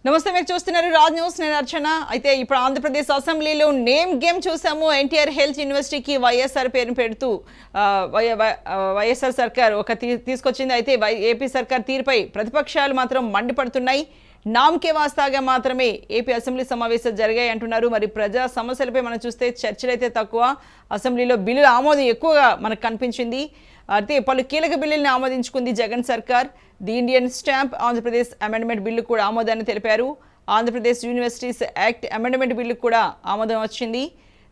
నమస్తే, మీరు చూస్తున్నారు రాజ్ న్యూస్. నేను అర్చన. అయితే ఇప్పుడు ఆంధ్రప్రదేశ్ అసెంబ్లీలో నేమ్ గేమ్ చూసాము. ఎన్టీఆర్ హెల్త్ యూనివర్సిటీకి వైఎస్ఆర్ పేరును పెడుతూ వైఎస్ఆర్ సర్కార్ తీసుకొచ్చింది. అయితే ఏపీ సర్కార్ తీరుపై ప్రతిపక్షాలు మాత్రం మండిపడుతున్నాయి. నామకే వాస్తాగా మాత్రమే ఏపీ అసెంబ్లీ సమావేశాలు జరిగాయి అంటున్నారు. మరి ప్రజా సమస్యలపై మనం చూస్తే చర్చలు అయితే తక్కువ, అసెంబ్లీలో బిల్లుల ఆమోదం ఎక్కువగా మనకు కనిపించింది. అయితే పలు కీలక బిల్లుల్ని ఆమోదించుకుంది జగన్ సర్కార్. The Indian stamp Andhra Pradesh amendment bill కూడా ఆమోదాన్ని తెలిపారు. Andhra Pradesh universities act amendment bill కూడా ఆమోదం వచ్చింది.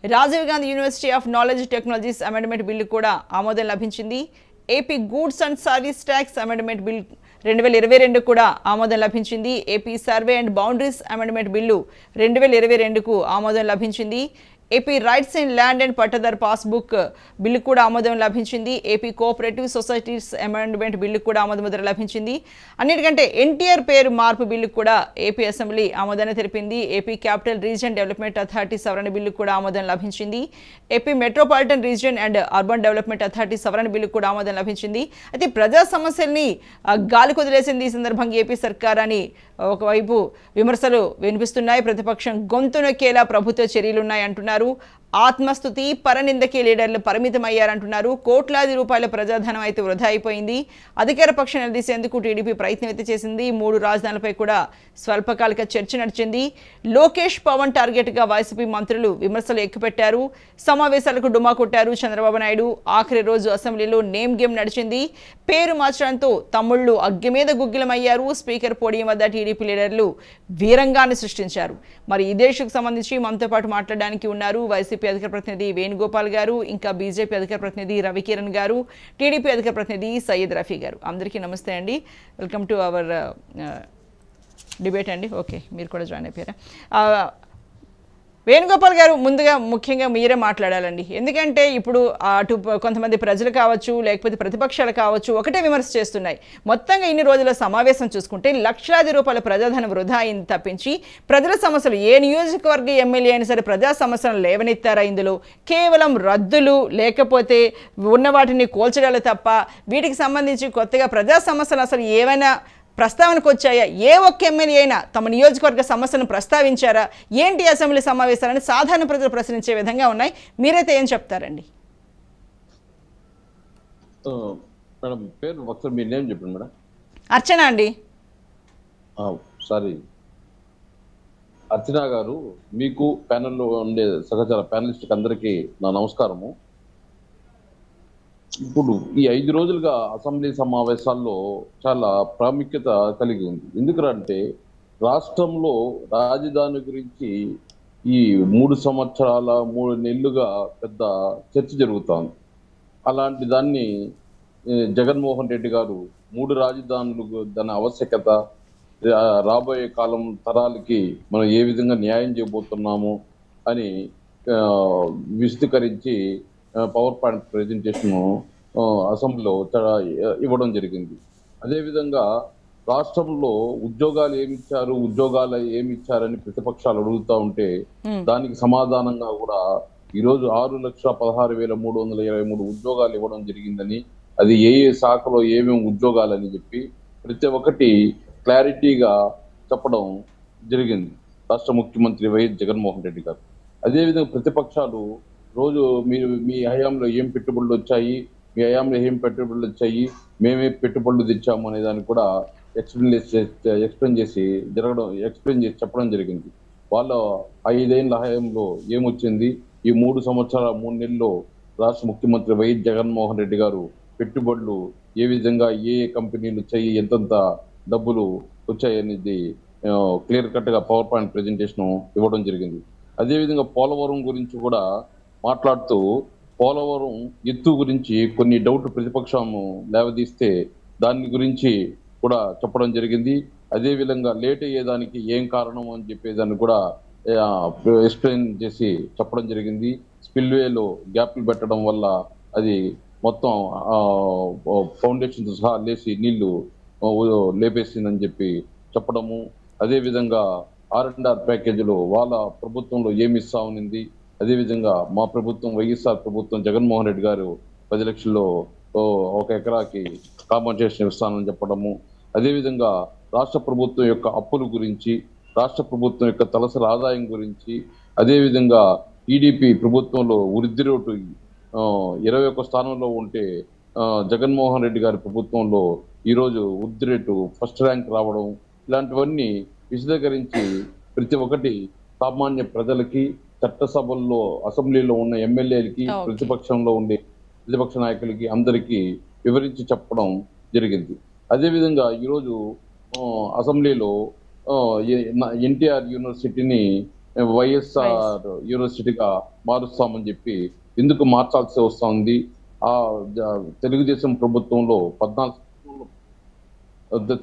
Rajiv Gandhi university of knowledge technologies amendment bill కూడా ఆమోదం లభించింది. AP goods and service tax amendment bill 2022 కూడా ఆమోదం లభించింది. AP survey and boundaries amendment bill 2022కు ఆమోదం లభించింది. AP rights in land and pattadar passbook bill కూడా ఆమోదం లభించింది. AP cooperative societies amendment bill కూడా ఆమోదముద్ర లభించింది. అన్నిటికంటే ఎన్టీఆర్ పేరు మార్పు బిల్లు కూడా ఏపీ అసెంబ్లీ ఆమోదాన్ని తెలిపింది. AP capital region development authority సవరణ బిల్లు కూడా ఆమోదం లభించింది. AP metropolitan region and urban development authority సవరణ బిల్లు కూడా ఆమోదం లభించింది. అయితే ప్రజా సమస్యల్ని గాలి కుదిలేసింది ఈ సందర్భంగా ఏపీ సర్కార్ అని ఒకవైపు విమర్శలు వినిపిస్తున్నాయి. ప్రతిపక్షం గొంతు నొక్కేలా ప్రభుత్వ చర్యలున్నాయి అంటున్నారు. ఆత్మస్తుతి పరనిందకే లీడర్లు పరిమితమయ్యారంటున్నారు. కోట్లాది రూపాయల ప్రజాధనం అయితే వృధా అయిపోయింది. అధికార పక్షం నిలదీసేందుకు టీడీపీ ప్రయత్నం అయితే చేసింది. 3 రాజధానులపై కూడా స్వల్పకాలిక చర్చ నడిచింది. లోకేష్ పవన్ టార్గెట్గా వైసీపీ మంత్రులు విమర్శలు ఎక్కుపెట్టారు. సమావేశాలకు డుమా కొట్టారు చంద్రబాబు నాయుడు. ఆఖరి రోజు అసెంబ్లీలో నేమ్ గేమ్ నడిచింది. పేరు మార్చడంతో తమ్ముళ్లు అగ్గి మీద గుగ్గిలమయ్యారు. స్పీకర్ పోడియం వద్ద టీడీపీ లీడర్లు వీరంగాన్ని సృష్టించారు. మరి ఇదే ఇష్యూకి సంబంధించి మనతో పాటు మాట్లాడడానికి ఉన్నారు వైసీపీ అధికార ప్రతినిధి వేణుగోపాల్ గారు, ఇంకా బీజేపీ అధికార ప్రతినిధి రవికిరణ్ గారు, టీడీపీ అధికార ప్రతినిధి సయ్యద్ రఫీ గారు. అందరికీ నమస్తే అండి. వెల్కమ్ టు అవర్ డిబేట్ అండి. ఓకే, మీరు కూడా జాయిన్ అయిపోయారా? వేణుగోపాల్ గారు, ముందుగా ముఖ్యంగా మీరే మాట్లాడాలండి. ఎందుకంటే ఇప్పుడు అటు కొంతమంది ప్రజలు కావచ్చు, లేకపోతే ప్రతిపక్షాలు కావచ్చు, ఒకటే విమర్శ చేస్తున్నాయి. మొత్తంగా ఇన్ని రోజుల సమావేశం చూసుకుంటే లక్షలాది రూపాయల ప్రజాధనం వృధా అయింది తప్పించి ప్రజల సమస్యలు ఏ నియోజకవర్గ ఎమ్మెల్యే అయినా సరే ప్రజా సమస్యలను లేవనెత్తారా? ఇందులో కేవలం రద్దులు లేకపోతే ఉన్న వాటిని కోల్చడాలు తప్ప వీటికి సంబంధించి కొత్తగా ప్రజా సమస్యలు అసలు ఏమైనా ప్రస్తావనకు వచ్చాయా? ఏ ఒక్క ఎమ్మెల్యే అయినా తమ నియోజకవర్గ సమస్యలను ప్రస్తావించారా? ఏంటి అసెంబ్లీ సమావేశాలని సాధారణ ప్రజలు ప్రశ్నించే విధంగా ఉన్నాయి. మీరైతే ఏం చెప్తారండి? మేడం పేరు ఒకసారి మీ నేమ్ చెప్పండి మేడం. అర్చన అండి. సారీ అర్చన గారు, మీకు ప్యానెల్లో ఉండే సహచర ప్యానలిస్ట్ అందరికీ నా నమస్కారము. ఇప్పుడు ఈ 5 రోజులుగా అసెంబ్లీ సమావేశాల్లో చాలా ప్రాముఖ్యత కలిగి ఉంది. ఎందుకంటే రాష్ట్రంలో రాజధాని గురించి ఈ 3 సంవత్సరాల 3 నెలలుగా పెద్ద చర్చ జరుగుతోంది. అలాంటి దాన్ని జగన్మోహన్ రెడ్డి గారు 3 రాజధానులు దాని ఆవశ్యకత, రాబోయే కాలం తరాలకి మనం ఏ విధంగా న్యాయం చేయబోతున్నాము అని విశదీకరించి పవర్ పాయింట్ ప్రెజెంటేషన్ అసెంబ్లీలో ఇవ్వడం జరిగింది. అదేవిధంగా రాష్ట్రంలో ఉద్యోగాలు ఏమి ఇచ్చారని ప్రతిపక్షాలు అడుగుతూ ఉంటే దానికి సమాధానంగా కూడా ఈరోజు 6,16,323 ఉద్యోగాలు ఇవ్వడం జరిగిందని, అది ఏ శాఖలో ఏమేమి ఉద్యోగాలని చెప్పి ప్రతి ఒక్కటి క్లారిటీగా చెప్పడం జరిగింది రాష్ట్ర ముఖ్యమంత్రి వైఎస్ జగన్మోహన్ రెడ్డి గారు. అదేవిధంగా ప్రతిపక్షాలు రోజు మీరు మీ హయాంలో ఏం పెట్టుబడులు వచ్చాయి, మీ హయాంలో ఏం పెట్టుబడులు వచ్చాయి, మేమే పెట్టుబడులు తెచ్చాము అనే దాన్ని కూడా ఎక్స్ప్లెయిన్ చేసి చెప్పడం జరిగింది. వాళ్ళ 5 ఏళ్ల హయాంలో ఏమొచ్చింది, ఈ 3 సంవత్సరాల 3 నెలల్లో రాష్ట్ర ముఖ్యమంత్రి వైఎస్ జగన్మోహన్ రెడ్డి గారు పెట్టుబడులు ఏ విధంగా ఏ కంపెనీలు వచ్చాయి, ఎంతంత డబ్బులు వచ్చాయనేది క్లియర్ కట్గా పవర్ పాయింట్ ప్రెజెంటేషన్ ఇవ్వడం జరిగింది. అదేవిధంగా పోలవరం గురించి కూడా మాట్లాడుతూ పోలవరం ఎత్తు గురించి కొన్ని డౌట్ ప్రతిపక్షము లేవదీస్తే దాని గురించి కూడా చెప్పడం జరిగింది. అదేవిధంగా లేట్ అయ్యేదానికి ఏం కారణం అని చెప్పేదాన్ని కూడా ఎక్స్ప్లెయిన్ చేసి చెప్పడం జరిగింది. స్పిల్వేలో గ్యాప్లు పెట్టడం వల్ల అది మొత్తం ఫౌండేషన్ సహా లేచి నీళ్లు లేపేసిందని చెప్పి చెప్పడము. అదేవిధంగా R&R ప్యాకేజీలో వాళ్ళ ప్రభుత్వంలో ఏమి ఇస్తా ఉన్నింది, అదేవిధంగా మా ప్రభుత్వం వైఎస్ఆర్ ప్రభుత్వం జగన్మోహన్ రెడ్డి గారు 10 లక్షల్లో 1 ఎకరాకి కాంపన్సేషన్ ఇస్తానని చెప్పడము. అదేవిధంగా రాష్ట్ర ప్రభుత్వం యొక్క అప్పుల గురించి రాష్ట్ర ప్రభుత్వం యొక్క తలసరి ఆదాయం గురించి, అదేవిధంగా టీడీపీ ప్రభుత్వంలో వృద్ధి రేటు 21 స్థానంలో ఉంటే జగన్మోహన్ రెడ్డి గారి ప్రభుత్వంలో ఈరోజు వృద్ధి రేటు ఫస్ట్ ర్యాంక్ రావడం, ఇలాంటివన్నీ విశదీకరించి ప్రతి ఒక్కటి సామాన్య ప్రజలకి, చట్టసభల్లో అసెంబ్లీలో ఉన్న ఎమ్మెల్యేలకి, ప్రతిపక్షంలో ఉండే ప్రతిపక్ష నాయకులకి అందరికీ వివరించి చెప్పడం జరిగింది. అదేవిధంగా ఈరోజు అసెంబ్లీలో ఎన్టీఆర్ యూనివర్సిటీని వైఎస్ఆర్ యూనివర్సిటీగా మారుస్తామని చెప్పి ఎందుకు మార్చాల్సి వస్తుంది? ఆ తెలుగుదేశం ప్రభుత్వంలో 14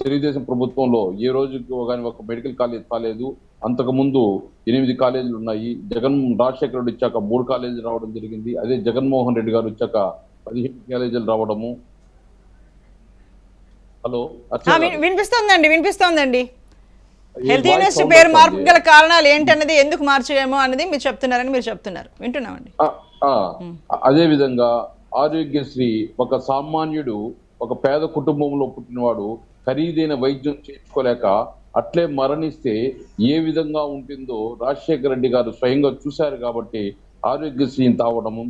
తెలుగుదేశం ప్రభుత్వంలో ఏ రోజుకి కానీ ఒక మెడికల్ కాలేజ్ కాలేదు. అంతకు ముందు 8 కాలేజీలు ఉన్నాయి. రాజశేఖర రెడ్డి వచ్చాక 3 కాలేజీలు రావడం జరిగింది. అదే జగన్మోహన్ రెడ్డి గారు వచ్చాక 15 కాలేజీలు రావడము. హలో, వినిపిస్తోందండి. హెల్త్ యూనివర్సిటీ పేరు మార్పు గల కారణాలు ఏంటన్నది, ఎందుకు మార్చేమో అనేది మీరు చెప్తున్నారు. వింటున్నామండి. అదే విధంగా ఆరోగ్యశ్రీ, ఒక సామాన్యుడు, ఒక పేద కుటుంబంలో పుట్టినవాడు ఖరీదైన వైద్యం చేయించుకోలేక అట్లే మరణిస్తే ఏ విధంగా ఉంటుందో రాజశేఖర రెడ్డి గారు స్వయంగా చూశారు కాబట్టి ఆరోగ్యశ్రీని తావడము,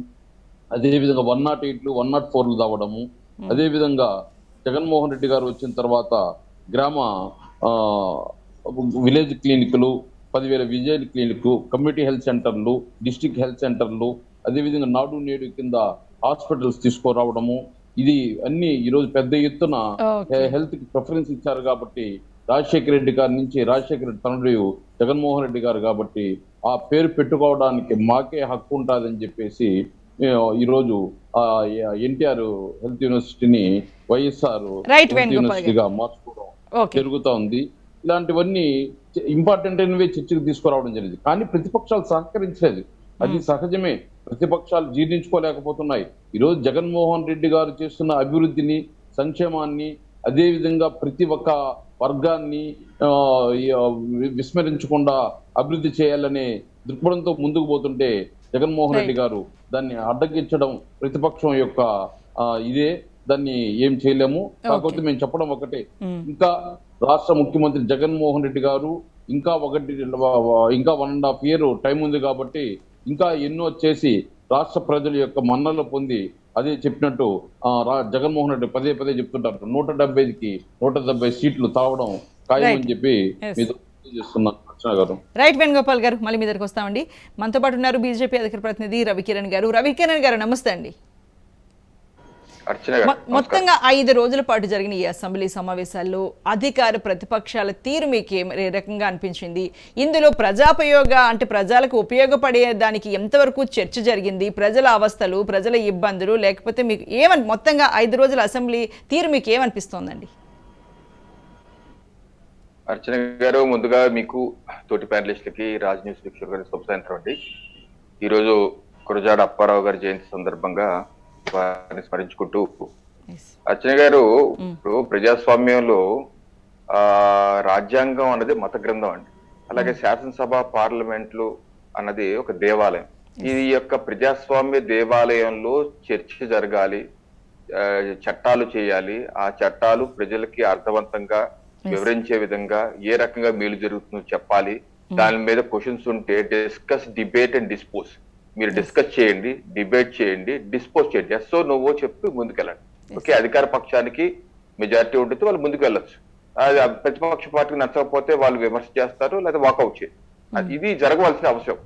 అదేవిధంగా 108లు 104లు తావడము, అదేవిధంగా జగన్మోహన్ రెడ్డి గారు వచ్చిన తర్వాత గ్రామ విలేజ్ క్లినిక్లు, 10,000 విలేజ్ క్లినిక్, కమ్యూనిటీ హెల్త్ సెంటర్లు, డిస్ట్రిక్ట్ హెల్త్ సెంటర్లు, అదేవిధంగా నాడు నేడు కింద హాస్పిటల్స్ తీసుకురావడము, ఇది అన్ని ఈరోజు పెద్ద ఎత్తున హెల్త్ కి ప్రిఫరెన్స్ ఇచ్చారు కాబట్టి రాజశేఖర రెడ్డి గారి నుంచి రాజశేఖర రెడ్డి తనయుడు జగన్మోహన్ రెడ్డి గారు కాబట్టి ఆ పేరు పెట్టుకోవడానికి మాకే హక్కు ఉంటుందని చెప్పేసి ఈరోజు ఎన్టీఆర్ హెల్త్ యూనివర్సిటీని వైఎస్ఆర్ యూనివర్సిటీగా మార్చుకోవడం జరుగుతూ ఉంది. ఇలాంటివన్నీ ఇంపార్టెంట్ అయినవే చర్చకు తీసుకురావడం జరిగింది. కానీ ప్రతిపక్షాలు సహకరించలేదు. అది సహజమే. ప్రతిపక్షాలు జీర్ణించుకోలేకపోతున్నాయి. ఈరోజు జగన్మోహన్ రెడ్డి గారు చేస్తున్న అభివృద్ధిని, సంక్షేమాన్ని, అదేవిధంగా ప్రతి ఒక్క వర్గాన్ని విస్మరించకుండా అభివృద్ధి చేయాలనే దృక్పథంతో ముందుకు పోతుంటే జగన్మోహన్ రెడ్డి గారు దాన్ని అడ్డగించడం ప్రతిపక్షం యొక్క ఇదే. దాన్ని ఏం చేయలేము. కాకపోతే మేము చెప్పడం ఒకటే, ఇంకా రాష్ట్ర ముఖ్యమంత్రి జగన్మోహన్ రెడ్డి గారు ఇంకా 1.5 year టైం ఉంది కాబట్టి ఇంకా ఎన్నో చేసి రాష్ట్ర ప్రజల యొక్క మన్నలు పొంది, అదే చెప్పినట్టు జగన్మోహన్ రెడ్డి పదే పదే చెప్తుంటారు 170కి 170 సీట్లు తావడం ఖాయమని చెప్పి మీతో చేస్తున్నాను. అర్చన గారు. రైట్, వేణుగోపాల్ గారు, మళ్ళీ మీ దగ్గరకు వస్తామండి. మనతో పాటు ఉన్నారు బీజేపీ అధికార ప్రతినిధి రవికిరణ్ గారు. రవికిరణ్ గారు, నమస్తే అండి. మొత్తంగా 5 రోజుల పాటు జరిగిన ఈ అసెంబ్లీ సమావేశాల్లో అధికార ప్రతిపక్షాల తీరు మీకు ఏ రకంగా అనిపించింది? ఇందులో ప్రజాపయోగ అంటే ప్రజలకు ఉపయోగపడే దానికి ఎంతవరకు చర్చ జరిగింది? ప్రజల అవస్థలు, ప్రజల ఇబ్బందులు, లేకపోతే మీకు మొత్తంగా 5 రోజుల అసెంబ్లీ తీరు మీకు ఏమనిపిస్తోందండి? అర్చన గారు, ముందుగా మీకు తోటి ప్యానలిస్టులకి, రాజ్ న్యూస్ వీక్షకులకి శుభ సాయంత్రం అండి. ఈరోజు గురజాడ అప్పారావు గారి జయంతి సందర్భంగా వారిని స్మరించుకుంటూ, అర్చన గారు, ఇప్పుడు ప్రజాస్వామ్యంలో రాజ్యాంగం అన్నది మత గ్రంథం అండి. అలాగే శాసనసభ, పార్లమెంట్లు అన్నది ఒక దేవాలయం. ఈ యొక్క ప్రజాస్వామ్య దేవాలయంలో చర్చ జరగాలి, చట్టాలు చేయాలి. ఆ చట్టాలు ప్రజలకి అర్థవంతంగా వివరించే విధంగా ఏ రకంగా మేలు జరుగుతుందో చెప్పాలి. దాని మీద క్వశ్చన్స్ ఉంటే డిస్కస్, డిబేట్ అండ్ డిస్పోజ్. మీరు డిస్కస్ చేయండి, డిబేట్ చేయండి, డిస్పోజ్ చేయండి. ఎస్ఓ నోవో చెప్పి ముందుకెళ్ళండి. ఓకే, అధికార పక్షానికి మెజారిటీ ఉంటుంది, వాళ్ళు ముందుకు వెళ్ళొచ్చు. అది ప్రతిపక్ష పార్టీకి నచ్చకపోతే వాళ్ళు విమర్శ చేస్తారు, లేదా వాకౌట్ చేస్తారు. ఇది జరగవలసిన అవసరం.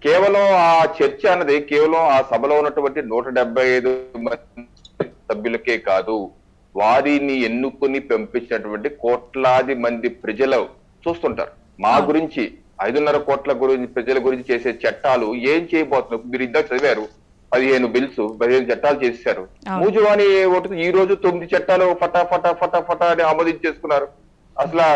కేవలం ఆ చర్చ అన్నది కేవలం ఆ సభలో ఉన్నటువంటి 175 సభ్యులకే కాదు, వారిని ఎన్నుకొని పంపించినటువంటి కోట్లాది మంది ప్రజలు చూస్తుంటారు. మా గురించి 5.5 కోట్ల ప్రజల గురించి చేసే చట్టాలు ఏం చేయబోతున్నారు? మీరు ఇద్దరు చదివారు, 15 బిల్స్, 15 చట్టాలు చేశారు. మూజువాణి ఓటు ఈ రోజు 9 చట్టాలు ఫటా అని ఆమోదించేసుకున్నారు. అసలు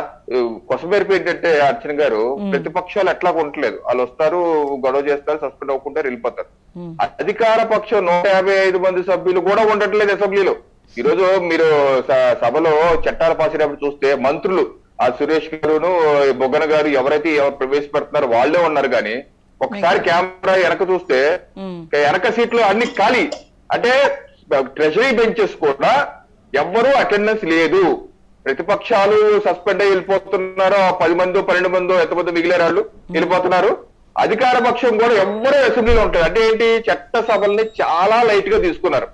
కొసమేరపు ఏంటంటే అర్చన గారు, ప్రతిపక్షాలు ఎట్లా ఉండలేదు. వాళ్ళు వస్తారు, గొడవ చేస్తారు, సస్పెండ్ అవ్వకుంటారు, వెళ్ళిపోతారు. అధికార పక్షం 155 మంది సభ్యులు కూడా ఉండట్లేదు అసెంబ్లీలో. ఈ రోజు మీరు సభలో చట్టాలు పాస్ అయినప్పుడు చూస్తే మంత్రులు సురేష్ గారును, బొగ్గన గారు ఎవరైతే ప్రవేశపెడుతున్నారో వాళ్ళే ఉన్నారు. కానీ ఒకసారి కెమెరా వెనక చూస్తే వెనక సీట్లు అన్ని ఖాళీ. అంటే ట్రెజరీ బెంచెస్ కూడా ఎవ్వరూ అటెండెన్స్ లేదు. ప్రతిపక్షాలు సస్పెండ్ అయ్యి వెళ్ళిపోతున్నారు. 10 మందో 12 మందో ఎంతమంది మిగిలిన వాళ్ళు వెళ్ళిపోతున్నారు. అధికార పక్షం కూడా ఎవరో అసెంబ్లీలో ఉంటారు. అంటే ఏంటి, చట్టసభల్ని చాలా లైట్ గా తీసుకున్నారు.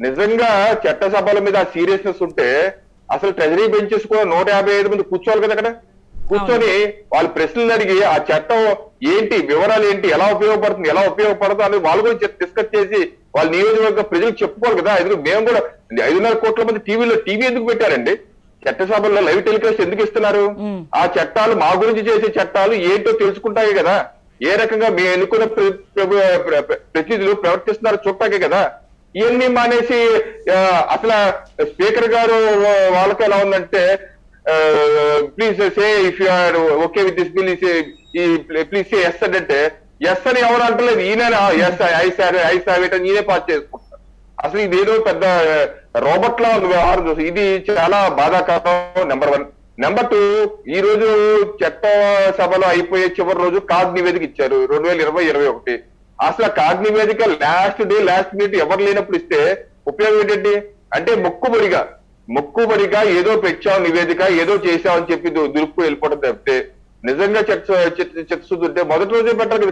నిజంగా చట్టసభల మీద సీరియస్నెస్ ఉంటే అసలు ట్రెజరీ బెంచెస్ కూడా 155 మంది కూర్చోవాలి కదా అక్కడ. కూర్చొని వాళ్ళు ప్రశ్నలు అడిగి ఆ చట్టం ఏంటి, వివరాలు ఏంటి, ఎలా ఉపయోగపడుతుంది, ఎలా ఉపయోగపడుతుంది అని వాళ్ళు కూడా డిస్కస్ చేసి వాళ్ళ నియోజకవర్గ ప్రజలకు చెప్పుకోవాలి కదా. ఎందుకు మేము కూడా 5.5 కోట్ల మంది టీవీ ఎందుకు పెట్టారండి? చట్టసభల్లో లైవ్ టెలికాస్ట్ ఎందుకు ఇస్తున్నారు? ఆ చట్టాలు మా గురించి చేసే చట్టాలు ఏంటో తెలుసుకుంటాయి కదా. ఏ రకంగా మేము ఎన్నుకున్న ప్రతినిధులు ప్రవర్తిస్తున్నారో చూడటాకే కదా. ఇవన్నీ మానేసి అసలు స్పీకర్ గారు వాళ్ళకి ఎలా ఉందంటే, please say if you are okay with this bill please say yes అంటే ఎస్ అని ఎవరు అంటలేదు. ఈయన ఎస్ ఐ సావ్ ఇట్ అని ఈయనే పాస్ చేసుకుంటారు. అసలు ఇదేదో పెద్ద రోబోట్ లా ఉంది వ్యవహారం చూసి. ఇది చాలా బాధాకరం. నెంబర్ 1. నెంబర్ 2, ఈ రోజు చట్ట సభలో అయిపోయే చివరి రోజు కాగ్ నివేదిక ఇచ్చారు 2020-21. అసలు కాగ్ నివేదిక లాస్ట్ మినిట్ ఎవరు లేనప్పుడు ఇస్తే ఉపయోగం ఏంటండి? అంటే మొక్కుబడిగా ఏదో పెట్టాం నివేదిక, ఏదో చేశామని చెప్పి దురుపు వెళ్ళిపోవడం తప్పితే నిజంగా చర్చ ఉంటే మొదటి రోజే పెట్టాలి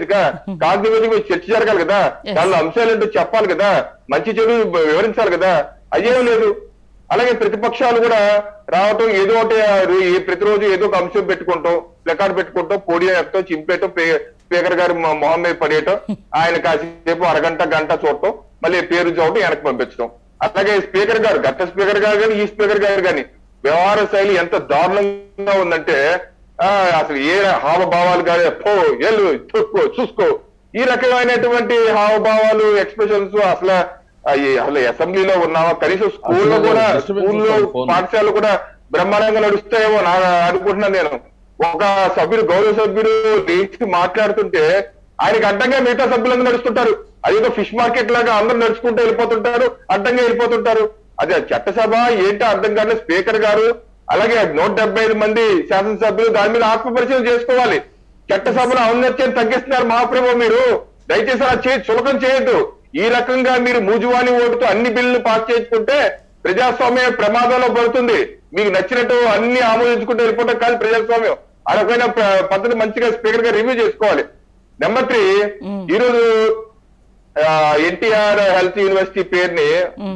కదా కాగ్ నివేదిక చర్చ జరగాలి కదా. దానిలో అంశాలు ఏంటో చెప్పాలి కదా, మంచి చెడు వివరించాలి కదా. అయ్యేం లేదు. అలాగే ప్రతిపక్షాలు కూడా రావటం, ఏదో ఒకటి ప్రతిరోజు ఏదో ఒక అంశం పెట్టుకుంటాం, ప్లకార్డ్ పెట్టుకుంటాం, పోడియం ఎక్కటం, చింపేయటం, స్పీకర్ గారు మొహం మీద పడేయటం, ఆయన కాసేపు గంట చూడటం, మళ్ళీ పేరు చూడటం, వెనక్కి పంపించడం. అలాగే స్పీకర్ గారు, గత స్పీకర్ గారు కానీ ఈ స్పీకర్ గారు కానీ వ్యవహార శైలి ఎంత దారుణంగా ఉందంటే అసలు ఏ హావభావాలు కానీ చూసుకో ఈ రకమైనటువంటి హావభావాలు, ఎక్స్ప్రెషన్స్ అసలు అసెంబ్లీలో ఉన్నావా? కనీసం స్కూల్లో పాఠశాలలు కూడా బ్రహ్మాండంగా నడుస్తాయేమో అనుకుంటున్నాను నేను. ఒక సభ్యుడు, గౌరవ సభ్యుడు లేచి మాట్లాడుతుంటే ఆయనకి అడ్డంగా మిగతా సభ్యులందరూ నడుస్తుంటారు. అదేదో ఫిష్ మార్కెట్ లాగా అందరూ నడుచుకుంటూ వెళ్ళిపోతుంటారు, అడ్డంగా వెళ్ళిపోతుంటారు. అదే చట్టసభ ఏంటో అర్థం కాదు. స్పీకర్ గారు అలాగే 175 మంది శాసనసభ్యులు దాని మీద ఆత్మపరిశీలన చేసుకోవాలి. చట్టసభలో ఔన్నత్యాన్ని తగ్గిస్తున్నారు మహాప్రభు. మీరు దయచేసి అలా చులకం చేయొద్దు. ఈ రకంగా మీరు మూజువాణి ఓటుతో అన్ని బిల్లులు పాస్ చేసుకుంటే ప్రజాస్వామ్యం ప్రమాదంలో పడుతుంది. మీకు నచ్చినట్టు అన్ని ఆమోదించుకుంటూ వెళ్ళిపోవడం కాదు ప్రజాస్వామ్యం. ఆ రకమైన పద్ధతి మంచిగా స్పీకర్ గా రివ్యూ చేసుకోవాలి. నెంబర్ 3, ఈరోజు ఎన్టీఆర్ హెల్త్ యూనివర్సిటీ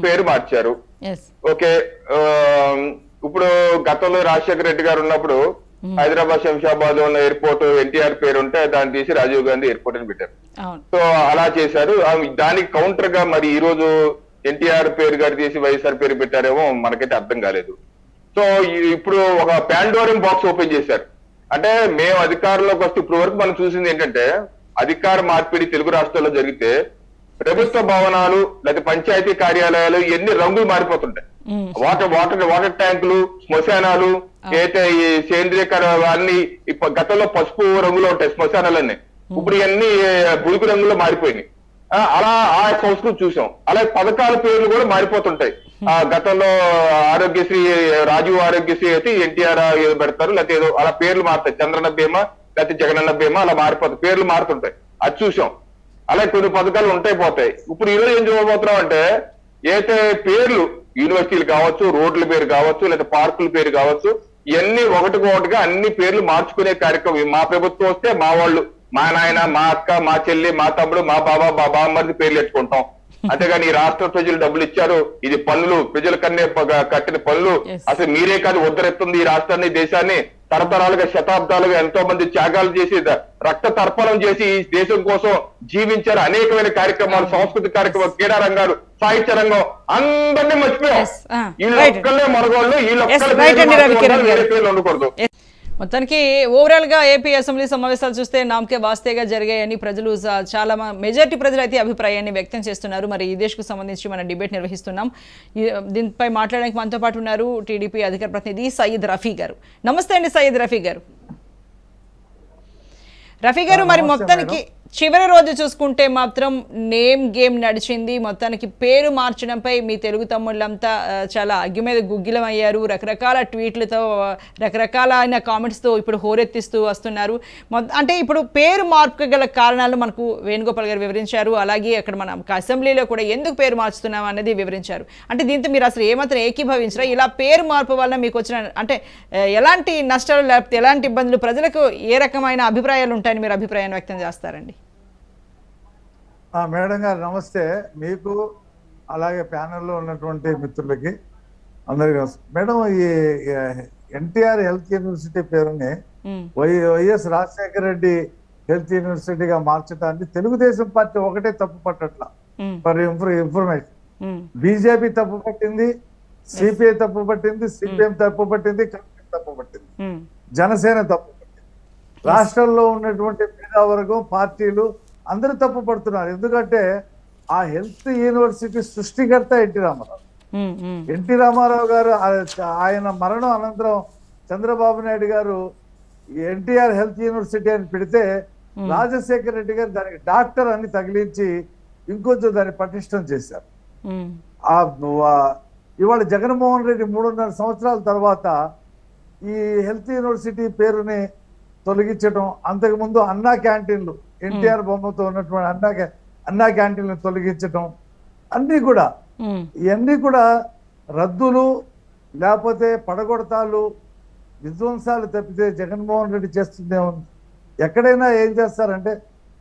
పేరు మార్చారు. ఓకే, ఇప్పుడు గతంలో రాజశేఖర రెడ్డి గారు ఉన్నప్పుడు హైదరాబాద్ శంషాబాద్ లో ఉన్న ఎయిర్పోర్ట్ ఎన్టీఆర్ పేరు ఉంటే దాన్ని తీసి రాజీవ్ గాంధీ ఎయిర్పోర్ట్ అని పెట్టారు. సో అలా చేశారు. దానికి కౌంటర్ గా మరి ఈ రోజు ఎన్టీఆర్ పేరు గారు తీసి వైఎస్ఆర్ పేరు పెట్టారేమో మనకైతే అర్థం కాలేదు. సో ఇప్పుడు ఒక పాండోరం బాక్స్ ఓపెన్ చేశారు. అంటే మేము అధికారంలోకి వస్తే ఇప్పుడు వరకు మనం చూసింది ఏంటంటే, అధికార మార్పిడి తెలుగు రాష్ట్రాల్లో జరిగితే ప్రభుత్వ భవనాలు లేదా పంచాయతీ కార్యాలయాలు ఎన్ని రంగులు మారిపోతుంటాయి. వాటర్ ట్యాంకులు, శ్మశానాలు, అయితే ఈ సేంద్రీయ అన్ని గతంలో పసుపు రంగులో ఉంటాయి శ్మశానాలన్నీ, ఇప్పుడు ఇవన్నీ బులుగు రంగులో మారిపోయినాయి. అలా ఆ సంస్కృతి చూసాం. అలాగే పథకాల పేర్లు కూడా మారిపోతుంటాయి. గతంలో ఆరోగ్యశ్రీ, రాజీవ్ ఆరోగ్యశ్రీ అయితే ఎన్టీఆర్ ఏదో పెడతారు, లేకపోతే ఏదో అలా పేర్లు మారుతాయి. చంద్రన్న బీమా లేకపోతే జగనన్న బీమా అలా మారిపోతాయి, పేర్లు మారుతుంటాయి. అది చూసాం. అలాగే కొన్ని పథకాలు ఉంటాయి పోతాయి. ఇప్పుడు ఈరోజు ఏం చూడబోతున్నాం అంటే, అయితే పేర్లు యూనివర్సిటీలు కావచ్చు, రోడ్ల పేరు కావచ్చు, లేదా పార్కుల పేరు కావచ్చు, ఇవన్నీ ఒకటిగా అన్ని పేర్లు మార్చుకునే కార్యక్రమం. మా ప్రభుత్వం వస్తే మా వాళ్ళు, మా నాయన, మా అక్క, మా చెల్లి, మా తమ్ముడు, మా బాబామ్మది పేర్లు ఎట్టుకుంటాం. అంతేగాని ఈ రాష్ట్ర ప్రజలు డబ్బులు ఇచ్చారు, ఇది పన్నులు, ప్రజల కన్నే కట్టిన పన్నులు, అసలు మీరే కాదు ఉద్ధరిస్తుంది ఈ రాష్ట్రాన్ని, దేశాన్ని. తరతరాలుగా, శతాబ్దాలుగా ఎంతో మంది త్యాగాలు చేసి, రక్త తర్పణం చేసి ఈ దేశం కోసం జీవించారు. అనేకమైన కార్యక్రమాలు, సాంస్కృతిక కార్యక్రమాలు, క్రీడా రంగాలు, సాహిత్య రంగం, అందరినీ మర్చిపోయాం. వీళ్ళొక్కళ్ళే మరగోళ్ళు, వీళ్ళొక్కళ్ళు ఉండకూడదు. మొత్తానికి ఓవరాల్ గా ఏపీ అసెంబ్లీ సమావేశాలు చూస్తే నామకే వాస్తేగా జరిగాయని ప్రజలు, చాలా మెజారిటీ ప్రజలు అయితే అభిప్రాయాన్ని వ్యక్తం చేస్తున్నారు. మరి ఈ దేశకు సంబంధించి మనం డిబేట్ నిర్వహిస్తున్నాం. దీనిపై మాట్లాడడానికి మనతో పాటు ఉన్నారు టీడీపీ అధికార ప్రతినిధి సయ్యద్ రఫీ గారు. నమస్తే అండి సయ్యద్ రఫీ గారు. రఫీ గారు, మరి మొత్తానికి చివరి రోజు చూసుకుంటే మాత్రం నేమ్ గేమ్ నడిచింది. మొత్తానికి పేరు మార్చడంపై మీ తెలుగు తమ్ముళ్ళంతా చాలా అగ్గి మీద గుగ్గిలం అయ్యారు. రకరకాల ట్వీట్లతో రకరకాలైన కామెంట్స్తో ఇప్పుడు హోరెత్తిస్తూ వస్తున్నారు. అంటే ఇప్పుడు పేరు మార్పుకు గల కారణాలు మనకు వేణుగోపాల్ గారు వివరించారు. అలాగే అక్కడ మన అసెంబ్లీలో కూడా ఎందుకు పేరు మార్చుతున్నాం అనేది వివరించారు. అంటే దీంతో మీరు అసలు ఏమాత్రం ఏకీభవించరా? ఇలా పేరు మార్పు వల్ల మీకు వచ్చిన అంటే ఎలాంటి నష్టాలు లేకపోతే ఎలాంటి ఇబ్బందులు, ప్రజలకు ఏ రకమైన అభిప్రాయాలు ఉంటాయని మీరు అభిప్రాయాన్ని వ్యక్తం చేస్తారండి? మేడం గారు నమస్తే. మీకు అలాగే ప్యానెల్లో ఉన్నటువంటి మిత్రులకి అందరికీ నమస్తే. మేడం, ఈ ఎన్టీఆర్ హెల్త్ యూనివర్సిటీ పేరుని వైఎస్ రాజశేఖర రెడ్డి హెల్త్ యూనివర్సిటీగా మార్చడాన్ని తెలుగుదేశం పార్టీ ఒకటే తప్పు పట్టట్లా. ఫర్ ఇన్ఫర్మేషన్, బీజేపీ తప్పు పట్టింది, సిపిఐ తప్పు పట్టింది, సిపిఎం తప్పు పట్టింది, కాంగ్రెస్ తప్పు పట్టింది, జనసేన తప్పు పట్టింది. రాష్ట్రంలో ఉన్నటువంటి మేధావర్గం, పార్టీలు అందరూ తప్పు పడుతున్నారు. ఎందుకంటే ఆ హెల్త్ యూనివర్సిటీ సృష్టికర్త ఎన్టీ రామారావు. ఎన్టీ రామారావు గారు ఆయన మరణం అనంతరం చంద్రబాబు నాయుడు గారు ఎన్టీఆర్ హెల్త్ యూనివర్సిటీ అని పెడితే రాజశేఖర రెడ్డి గారు దానికి డాక్టర్ అని తగిలించి ఇంకొంచెం దాన్ని పటిష్టం చేశారు. ఇవాళ జగన్మోహన్ రెడ్డి 3.5 సంవత్సరాల తర్వాత ఈ హెల్త్ యూనివర్సిటీ పేరుని తొలగించడం, అంతకుముందు అన్నా క్యాంటీన్లు ఎన్టీఆర్ బొమ్మతో ఉన్నటువంటి అన్నా క్యాంటీన్లు తొలగించడం, ఇవన్నీ కూడా రద్దులు లేకపోతే పడగొడతాలు, విధ్వంసాలు తప్పితే జగన్మోహన్ రెడ్డి చేస్తుందే ఉంది. ఎక్కడైనా ఏం చేస్తారంటే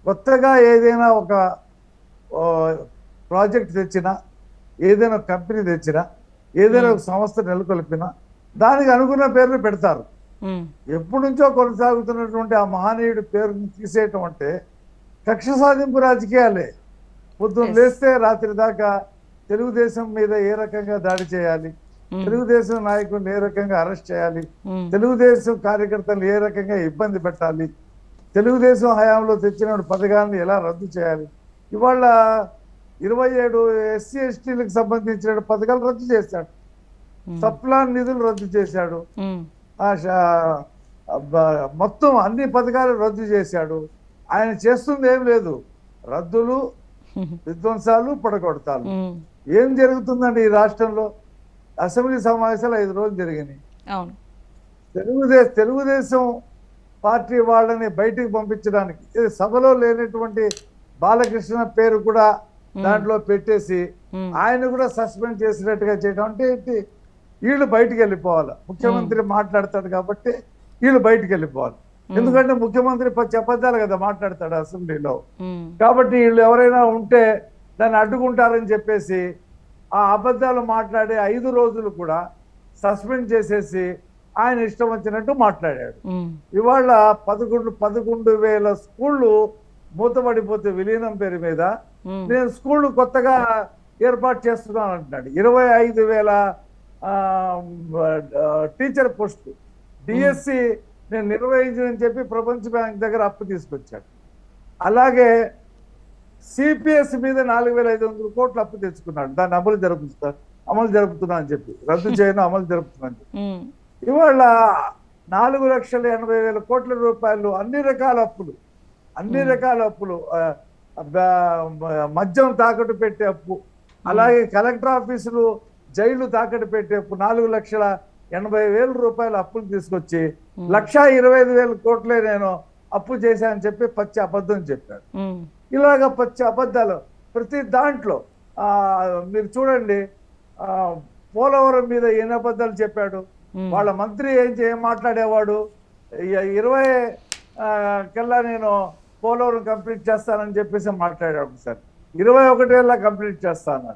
కొత్తగా ఏదైనా ఒక ప్రాజెక్ట్ తెచ్చినా, ఏదైనా కంపెనీ తెచ్చినా, ఏదైనా ఒక సంస్థ నెలకొల్పినా దానికి అనుకున్న పేర్లు పెడతారు. ఎప్పటి నుంచో కొనసాగుతున్నటువంటి ఆ మహనీయుడి పేరుని తీసేయటం అంటే కక్ష సాధింపు రాజకీయాలే. పొద్దున్న లేస్తే రాత్రి దాకా తెలుగుదేశం మీద ఏ రకంగా దాడి చేయాలి, తెలుగుదేశం నాయకులను ఏ రకంగా అరెస్ట్ చేయాలి, తెలుగుదేశం కార్యకర్తలు ఏ రకంగా ఇబ్బంది పెట్టాలి, తెలుగుదేశం హయాంలో తెచ్చిన పథకాలను ఎలా రద్దు చేయాలి. ఇవాళ 27 ఎస్సీ ఎస్టీలకు సంబంధించిన పథకాలు రద్దు చేశాడు, సప్లాన్ నిధులు రద్దు చేశాడు, మొత్తం అన్ని పథకాలు రద్దు చేశాడు. ఆయన చేస్తుంది ఏం లేదు, రద్దులు, విధ్వంసాలు, పడగొడతాలు. ఏం జరుగుతుందండి ఈ రాష్ట్రంలో? అసెంబ్లీ సమావేశాలు 5 రోజులు జరిగినాయి. తెలుగుదేశం పార్టీ వాళ్ళని బయటికి పంపించడానికి సభలో లేనటువంటి బాలకృష్ణ పేరు కూడా దాంట్లో పెట్టేసి ఆయన కూడా సస్పెండ్ చేసినట్టుగా చేయడం అంటే ఏంటి? వీళ్ళు బయటికి వెళ్ళిపోవాలి. ముఖ్యమంత్రి మాట్లాడతాడు కాబట్టి వీళ్ళు బయటికి వెళ్ళిపోవాలి. ఎందుకంటే ముఖ్యమంత్రి చెప్పద్దాలి కదా మాట్లాడతాడు అసెంబ్లీలో. కాబట్టి వీళ్ళు ఎవరైనా ఉంటే దాన్ని అడ్డుకుంటారని చెప్పేసి ఆ అబద్ధాలు మాట్లాడే 5 రోజులు కూడా సస్పెండ్ చేసేసి ఆయన ఇష్టం వచ్చినట్టు మాట్లాడాడు. ఇవాళ 11,000 స్కూళ్ళు మూతపడిపోతే విలీనం పేరు మీద నేను స్కూళ్ళు కొత్తగా ఏర్పాటు చేస్తున్నాను అంటున్నాడు. 25,000 టీచర్ పోస్టు డిఎస్సి నేను నిర్వహించని చెప్పి ప్రపంచ బ్యాంక్ దగ్గర అప్పు తీసుకొచ్చాడు. అలాగే సిపిఎస్ మీద 4,500 కోట్లు అప్పు తెచ్చుకున్నాడు. దాన్ని అమలు జరుపుతున్నా అని చెప్పి, రద్దు చేయను అమలు జరుపుతున్నా అని చెప్పి. ఇవాళ 4,80,000 కోట్ల రూపాయలు అన్ని రకాల అప్పులు, మద్యం తాకట్టు పెట్టే అప్పు, అలాగే కలెక్టర్ ఆఫీసులు, జైలు తాకట్టు పెట్టే అప్పు, 4,80,000 రూపాయల అప్పులు తీసుకొచ్చి 1,25,000 కోట్లే నేను అప్పు చేశానని చెప్పి పచ్చి అబద్ధం చెప్పాడు. ఇలాగ పచ్చి అబద్ధాలు ప్రతి దాంట్లో. మీరు చూడండి, పోలవరం మీద ఎన్ని అబద్ధాలు చెప్పాడు. వాళ్ళ మంత్రి ఏం మాట్లాడేవాడు, 20 కల్లా నేను పోలవరం కంప్లీట్ చేస్తానని చెప్పేసి మాట్లాడాడు. సార్ 21 కల్లా కంప్లీట్ చేస్తాను,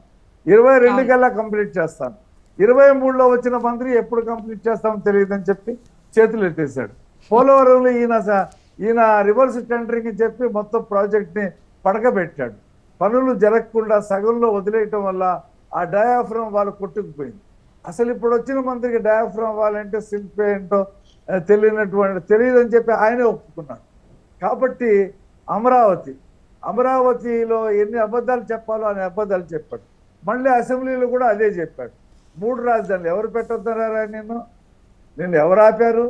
22 కల్లా కంప్లీట్ చేస్తాను, 23లో వచ్చిన మంత్రి ఎప్పుడు కంప్లీట్ చేస్తామో తెలియదని చెప్పి చేతులు ఎత్తేసాడు. పోలవరంలో ఈయన రివర్స్ టెండరింగ్ చెప్పి మొత్తం ప్రాజెక్ట్ ని పడకబెట్టాడు. పనులు జరగకుండా సగంలో వదిలేయటం వల్ల ఆ డయాఫ్రమ్ వాళ్ళు కొట్టుకుపోయింది. అసలు ఇప్పుడు వచ్చిన మంత్రికి డయాఫ్రమ్ వాళ్ళంటే శిల్పి ఏంటో తెలియదని చెప్పి ఆయనే ఒప్పుకున్నాడు. కాబట్టి అమరావతిలో ఎన్ని అబద్ధాలు చెప్పాలో అన్ని అబద్ధాలు చెప్పాడు. మళ్ళీ అసెంబ్లీలో కూడా అదే చెప్పాడు. 3 రాజధానులు ఎవరు పెట్టొద్దన్నారా? నేను ఎవరు ఆపారు?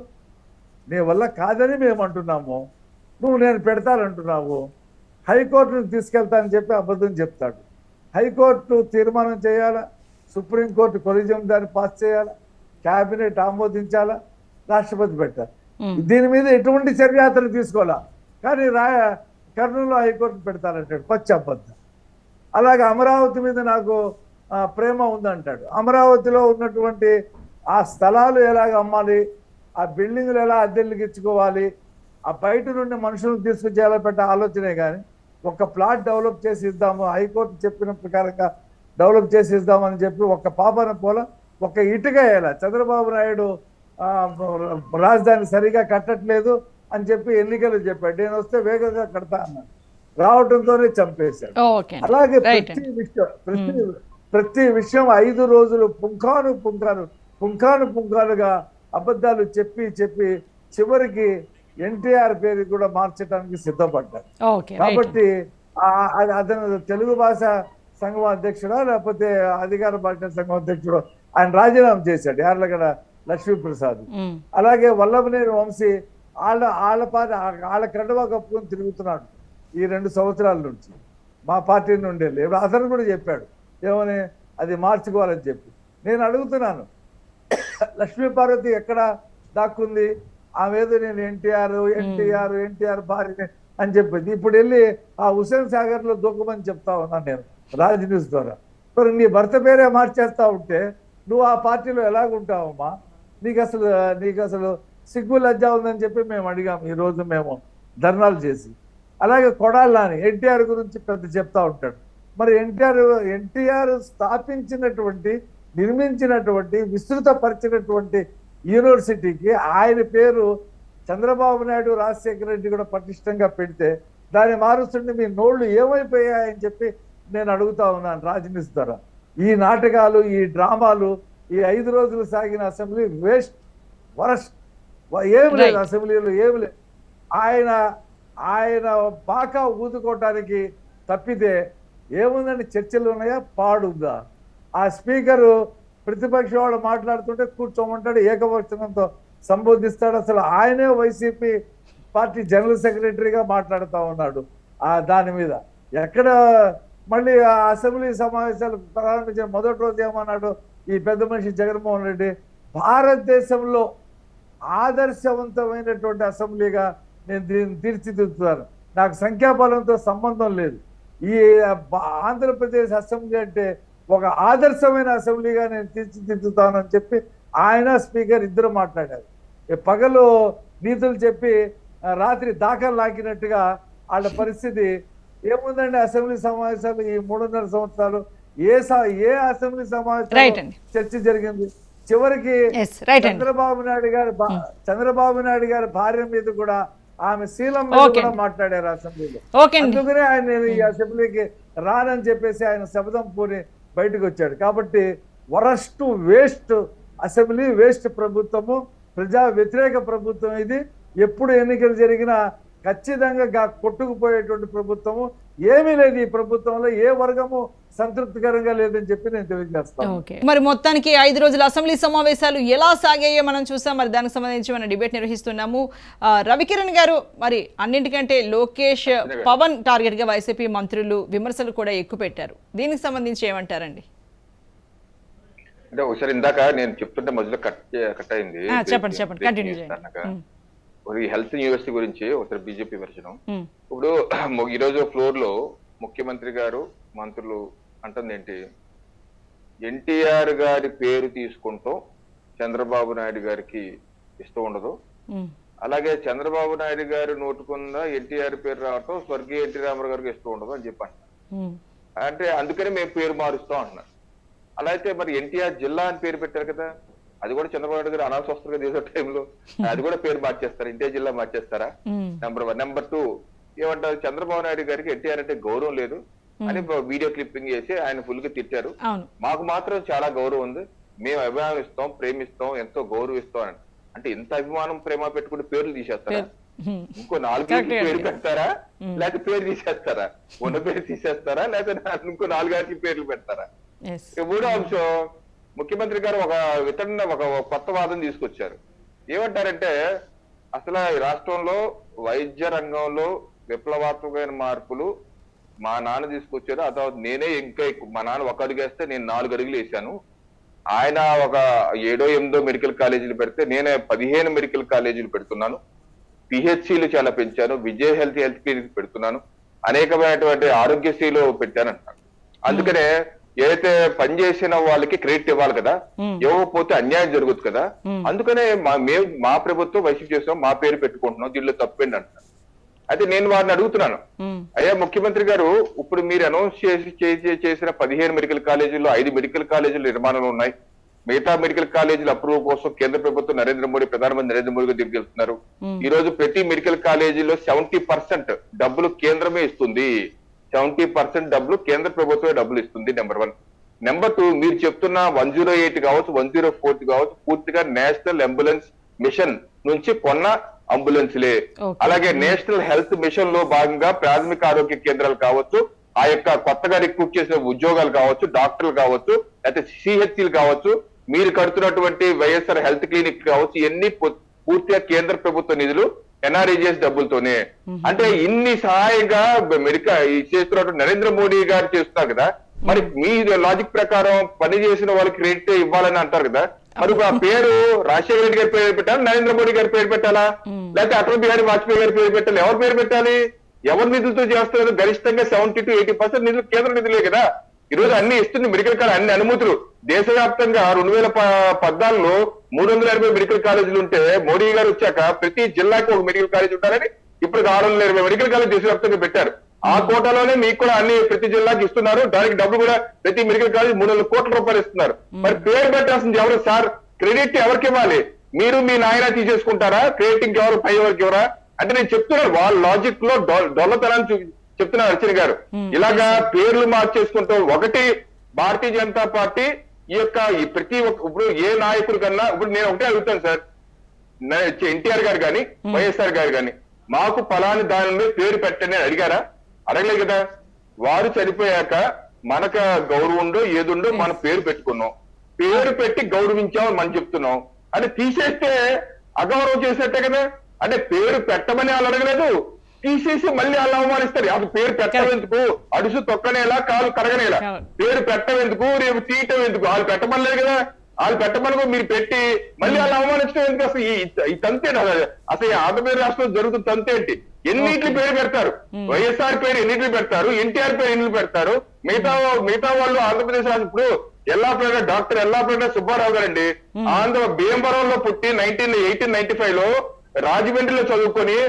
నీ వల్ల కాదని మేము అంటున్నాము, నువ్వు నేను పెడతానంటున్నావు. హైకోర్టును తీసుకెళ్తానని చెప్పి అబద్ధం చెప్తాడు. హైకోర్టు తీర్మానం చేయాలా, సుప్రీంకోర్టు కొలిజియం దాన్ని పాస్ చేయాలా, క్యాబినెట్ ఆమోదించాలా, రాష్ట్రపతి పెట్టాలి. దీని మీద ఎటువంటి చర్యాతలు తీసుకోవాలా, కానీ కర్నూలులో హైకోర్టు పెడతానంటాడు. పచ్చి అబద్ధం. అలాగే అమరావతి మీద నాకు ప్రేమ ఉందంటాడు. అమరావతిలో ఉన్నటువంటి ఆ స్థలాలు ఎలాగ అమ్మాలి, ఆ బిల్డింగ్లు ఎలా అద్దెలకు ఇచ్చుకోవాలి, ఆ బయట నుండి మనుషులను తీసుకొచ్చి ఎలా పెట్టే ఆలోచనే కానీ ఒక ప్లాట్ డెవలప్ చేసి ఇద్దాము, హైకోర్టు చెప్పిన ప్రకారంగా డెవలప్ చేసి ఇద్దామని చెప్పి ఒక పాపన పోల ఒక ఇటుక వేయాల. చంద్రబాబు నాయుడు రాజధాని సరిగా కట్టట్లేదు అని చెప్పి ఎన్నికలు చెప్పాడు. నేను వస్తే వేగంగా కడతా అన్నాడు, రావడంతోనే చంపేశాడు. అలాగే ప్రతి విషయం 5 రోజులు పుంఖానుగా అబద్ధాలు చెప్పి చివరికి ఎన్టీఆర్ పేరు కూడా మార్చడానికి సిద్ధపడ్డారు. కాబట్టి అతను తెలుగు భాష సంఘం అధ్యక్షుడా లేకపోతే అధికార భాష సంఘం అధ్యక్షుడు ఆయన రాజీనామా చేశాడు, యార్లగడ్డ లక్ష్మీప్రసాద్. అలాగే వల్లభనేని వంశీ వాళ్ళ కండవా కప్పుకొని తిరుగుతున్నాడు ఈ 2 సంవత్సరాల నుంచి, మా పార్టీ నుండి. అతను కూడా చెప్పాడు ఏమని, అది మార్చుకోవాలని చెప్పి. నేను అడుగుతున్నాను, లక్ష్మీపార్వతి ఎక్కడ దాక్కుంది? ఆమె ఏదో నేను ఎన్టీఆర్ భార్య అని చెప్పింది. ఇప్పుడు వెళ్ళి ఆ హుసేన్ సాగర్ లో దూకమని చెప్తా ఉన్నాను నేను రాజ్ న్యూస్ ద్వారా. మరి నీ భర్త పేరే మార్చేస్తా ఉంటే నువ్వు ఆ పార్టీలో ఎలాగుంటావమ్మా? నీకు అసలు సిగ్గు లజ్జా ఉందని చెప్పి మేము అడిగాము ఈ రోజు మేము ధర్నాలు చేసి. అలాగే కొడాలని ఎన్టీఆర్ గురించి పెద్ద చెప్తా ఉంటాడు. మరి ఎన్టీఆర్ స్థాపించినటువంటి, నిర్మించినటువంటి, విస్తృతపరిచినటువంటి యూనివర్సిటీకి ఆయన పేరు చంద్రబాబు నాయుడు, రాజశేఖర రెడ్డి కూడా పటిష్టంగా పెడితే దాన్ని మారుస్తుంటే మీ నోళ్లు ఏమైపోయాయని చెప్పి నేను అడుగుతా ఉన్నాను రాజనీతి ద్వారా. ఈ నాటకాలు, ఈ డ్రామాలు, ఈ 5 రోజులు సాగిన అసెంబ్లీ వరస్ట్. ఏమి లేదు అసెంబ్లీలో, ఏమి లేదు. ఆయన బాకా ఊదుకోవటానికి తప్పితే ఏముందని చర్చలు ఉన్నాయా? పాడుందా? ఆ స్పీకరు ప్రతిపక్ష వాడు మాట్లాడుతుంటే కూర్చోమంటాడు, ఏకవచనంతో సంబోధిస్తాడు. అసలు ఆయనే వైసీపీ పార్టీ జనరల్ సెక్రటరీగా మాట్లాడుతూ ఉన్నాడు. దాని మీద ఎక్కడ మళ్ళీ ఆ అసెంబ్లీ సమావేశాలు ప్రారంభించిన మొదటి రోజు ఏమన్నాడు ఈ పెద్ద మనిషి జగన్మోహన్ రెడ్డి, భారతదేశంలో ఆదర్శవంతమైనటువంటి అసెంబ్లీగా నేను దీన్ని తీర్చిదిద్దుతాను, నాకు సంఖ్యాబలంతో సంబంధం లేదు, ఈ ఆంధ్రప్రదేశ్ అసెంబ్లీ అంటే ఒక ఆదర్శమైన అసెంబ్లీగా నేను తీర్చిదిద్దుతానని చెప్పి ఆయన స్పీకర్ ఇద్దరు మాట్లాడారు. పగలు నీతులు చెప్పి రాత్రి దాఖలు లాకినట్టుగా వాళ్ళ పరిస్థితి ఏముందండి? అసెంబ్లీ సమావేశాలు ఈ 3.5 సంవత్సరాలు ఏ అసెంబ్లీ సమావేశం చర్చ జరిగింది? చివరికి చంద్రబాబు నాయుడు గారి భార్య మీద కూడా, ఆమె శీలం మీద కూడా మాట్లాడారు అసెంబ్లీలో. అందుకనే ఆయన నేను ఈ అసెంబ్లీకి రానని చెప్పేసి ఆయన శబ్దం పూని బయటకు వచ్చాడు. కాబట్టి వరస్ట్, వేస్ట్ అసెంబ్లీ, వేస్ట్ ప్రభుత్వము, ప్రజా వ్యతిరేక ప్రభుత్వం ఇది. ఎప్పుడు ఎన్నికలు జరిగినా ఖచ్చితంగా కొట్టుకుపోయేటువంటి ప్రభుత్వము. ఏమీ లేదు ఈ ప్రభుత్వంలో, ఏ వర్గము సంతృప్తికరంగా లేదని చెప్పి నేను తెలియజేస్తాను. మరి మొత్తానికి 5 రోజుల అసెంబ్లీ సమావేశాలు ఎలా సాగాయో మనం చూసాం. మరి దానికి సంబంధించి మనం డిబేట్ నిర్వహిస్తున్నాము. రవికిరణ్ గారు, మరి అన్నింటికంటే లోకేష్, పవన్ టార్గెట్ గా వైసీపీ మంత్రులు విమర్శలు కూడా ఎక్కువ పెట్టారు. దీనికి సంబంధించి ఏమంటారండి? అంటే ఒకసారి ఇందాక నేను చెప్తుంటే మధ్యలో కట్ అయింది. చెప్పండి కంటిన్యూ చేయండి. హెల్త్ యూనివర్సిటీ గురించి ఒకసారి బీజేపీ విమర్శనం. ఇప్పుడు ఈ రోజు ఫ్లోర్ లో ముఖ్యమంత్రి గారు, మంత్రులు అంటుంది ఏంటి, ఎన్టీఆర్ గారి పేరు తీసుకుంటూ చంద్రబాబు నాయుడు గారికి ఇష్టం ఉండదు, అలాగే చంద్రబాబు నాయుడు గారు నోటుకున్న ఎన్టీఆర్ పేరు రావటం స్వర్గీయ ఎన్టీ రామారావు గారికి ఇష్టం ఉండదు అని చెప్పి అంటున్నారు. అంటే అందుకని మేము పేరు మారుస్తాం అంటున్నారు. అలా అయితే మరి ఎన్టీఆర్ జిల్లా అని పేరు పెట్టారు కదా, అది కూడా చంద్రబాబు నాయుడు గారు అనాల్సి వస్తుంది కదా ఏదో టైంలో, అది కూడా పేరు మార్చేస్తారా? ఎన్టీఆర్ జిల్లా మార్చేస్తారా? నెంబర్ 1. నెంబర్ 2 ఏమంటారు, చంద్రబాబు నాయుడు గారికి ఎన్టీఆర్ అంటే గౌరవం లేదు అని వీడియో క్లిప్పింగ్ చేసి ఆయన ఫుల్ గా తిట్టారు. మాకు మాత్రం చాలా గౌరవం ఉంది, మేము అభిమానిస్తాం, ప్రేమిస్తాం, ఎంతో గౌరవిస్తాం అని. అంటే ఇంత అభిమానం, ప్రేమ పెట్టుకుంటే పేర్లు తీసేస్తారా? ఇంకో 4 పేరు పెడతారా, లేకపోతే పేరు తీసేస్తారా? ఉన్న పేరు తీసేస్తారా, లేకపోతే ఇంకో 4 పేర్లు పెడతారా? మూడో అంశం, ముఖ్యమంత్రి గారు ఒక కొత్త వాదన తీసుకొచ్చారు. ఏమంటారంటే, అసలు ఈ రాష్ట్రంలో వైద్య రంగంలో విప్లవాత్మకమైన మార్పులు మా నాన్న తీసుకొచ్చారు. ఆ తర్వాత నేనే ఇంకా ఎక్కువ, మా నాన్న ఒక అడుగు వేస్తే నేను 4 అడుగులు వేసాను. ఆయన ఒక 7 8 మెడికల్ కాలేజీలు పెడితే నేనే 15 మెడికల్ కాలేజీలు పెడుతున్నాను. పిహెచ్సిలు చాలా పెంచాను. విజయ్ హెల్త్ క్లినిక్ పెడుతున్నాను. అనేకమైనటువంటి ఆరోగ్యశ్రీలు పెట్టానంటారు. అందుకనే ఏదైతే పనిచేసిన వాళ్ళకి క్రెడిట్ ఇవ్వాలి కదా, ఇవ్వకపోతే అన్యాయం జరుగుతుంది కదా. అందుకనే మా ప్రభుత్వం వైసీపీ చేస్తున్నాం, మా పేరు పెట్టుకుంటున్నాం, దీనిలో తప్పేంటి అంటారు. అయితే నేను వారిని అడుగుతున్నాను, అయ్యా ముఖ్యమంత్రి గారు, ఇప్పుడు మీరు అనౌన్స్ చేసిన 15 మెడికల్ కాలేజీల్లో 5 మెడికల్ కాలేజీలు నిర్మాణంలో ఉన్నాయి. మిగతా మెడికల్ కాలేజీల అప్రూవల్ కోసం కేంద్ర ప్రభుత్వం ప్రధానమంత్రి నరేంద్ర మోడీ దగ్గరికి వెళ్తున్నారు. ఈ రోజు ప్రతి మెడికల్ కాలేజీలో 70% డబ్బులు కేంద్రమే ఇస్తుంది. 70% డబ్బులు కేంద్ర ప్రభుత్వమే డబ్బులు ఇస్తుంది. నెంబర్ 1. నెంబర్ 2, మీరు చెప్తున్న 108 కావచ్చు, 104 కావచ్చు, పూర్తిగా నేషనల్ అంబులెన్స్ మిషన్ నుంచి కొన్న అంబులెన్స్లే. అలాగే నేషనల్ హెల్త్ మిషన్ లో భాగంగా ప్రాథమిక ఆరోగ్య కేంద్రాలు కావచ్చు, ఆ యొక్క కొత్తగా రిక్రూట్ చేసిన ఉద్యోగాలు కావచ్చు, డాక్టర్లు కావచ్చు, లేకపోతే సిహెచ్సిలు కావచ్చు, మీరు కడుతున్నటువంటి వైఎస్ఆర్ హెల్త్ క్లినిక్ కావచ్చు, ఇవన్నీ పూర్తిగా కేంద్ర ప్రభుత్వ నిధులు, ఎన్ఆర్ఈజిఎస్ డబ్బులతోనే. అంటే ఇన్ని సహాయంగా చేస్తున్నటువంటి నరేంద్ర మోడీ గారు చేస్తున్నారు కదా, మరి మీ లాజిక్ ప్రకారం పని చేసిన వాళ్ళకి క్రెడిట్ ఇవ్వాలని అంటారు కదా, మరి ఆ పేరు రాజశేఖర రెడ్డి గారి పేరు పెట్టాలా, నరేంద్ర మోడీ గారి పేరు పెట్టాలా, లేకపోతే అటల్ బిహారీ వాజ్పేయి గారి పేరు పెట్టాలి? ఎవరి పేరు పెట్టాలి? ఎవరి నిధులతో చేస్తున్నారు? గరిష్టంగా 70 to 80% నిధులు కేంద్ర నిధులే కదా. ఈ రోజు అన్ని ఇస్తుంది మెడికల్ కాలేజ్, అన్ని అనుమతులు. దేశవ్యాప్తంగా 2014లో 380 మెడికల్ కాలేజీలు ఉంటే మోడీ గారు వచ్చాక ప్రతి జిల్లాకి ఒక మెడికల్ కాలేజ్ ఉండాలని ఇప్పుడు 620 మెడికల్ కాలేజ్ దేశవ్యాప్తంగా పెట్టారు. ఆ కోటాలోనే మీకు కూడా అన్ని ప్రతి జిల్లాకి ఇస్తున్నారు. దానికి డబ్బులు కూడా ప్రతి మెడికల్ కాలేజ్ 300 కోట్ల రూపాయలు ఇస్తున్నారు. మరి పేరు పెట్టాల్సింది ఎవరు సార్? క్రెడిట్ ఎవరికి ఇవ్వాలి? మీరు మీ నాయన తీసేసుకుంటారా? క్రెడిట్ ఎవరు, పై ఎవరికి ఎవరా? అంటే నేను చెప్తున్నాను, వాళ్ళ లాజిక్ లో డొల్లతనాన్ని చెప్తున్నారు అర్చన గారు. ఇలాగా పేర్లు మార్చేసుకుంటూ, ఒకటి భారతీయ జనతా పార్టీ ఈ ప్రతి ఒక్క, ఇప్పుడు ఏ నాయకుడు కన్నా, ఇప్పుడు నేను ఒకటే అడుగుతాను సార్, ఎన్టీఆర్ గారు కానీ వైఎస్ఆర్ గారు కానీ మాకు ఫలాని దాని మీద పేరు పెట్టండి అని అడిగారా? అడగలేదు కదా. వారు చనిపోయాక మనకు గౌరవం ఉందో ఏదుండో మన పేరు పెట్టుకున్నాం, పేరు పెట్టి గౌరవించామని మనం చెప్తున్నాం. అంటే తీసేస్తే అగౌరవం చేసినట్టే కదా. అంటే పేరు పెట్టమని వాళ్ళు అడగలేదు, తీసేసి మళ్ళీ వాళ్ళు అవమానిస్తారు. అది పేరు పెట్టవెందుకు? అడుసు తొక్కనేలా, కాలు కరగనేలా. పేరు పెట్టవెందుకు, రేపు తీయటం ఎందుకు? వాళ్ళు పెట్టమనలేదు కదా. వాళ్ళు పెట్టమని మీరు పెట్టి మళ్ళీ వాళ్ళు అవమానించడం ఎందుకు? అసలు ఈ తంతే అసలు ఈ ఆంధ్రప్రదేశ్ రాష్ట్రంలో జరుగుతున్న తంతేంటి? ఎన్నింటి పేరు పెడతారు? వైఎస్ఆర్ పేరు ఎన్నింటి పెడతారు, ఎన్టీఆర్ పేరు ఎన్నింటి పెడతారు, మిగతా వాళ్ళు ఆంధ్రప్రదేశ్ రాష్ట్రం. ఇప్పుడు డాక్టర్ ఎల్లాప్రగడ సుబ్బారావు గారండి, భీమవరంలో పుట్టి 1895 లో రాజమండ్రిలో చదువుకొని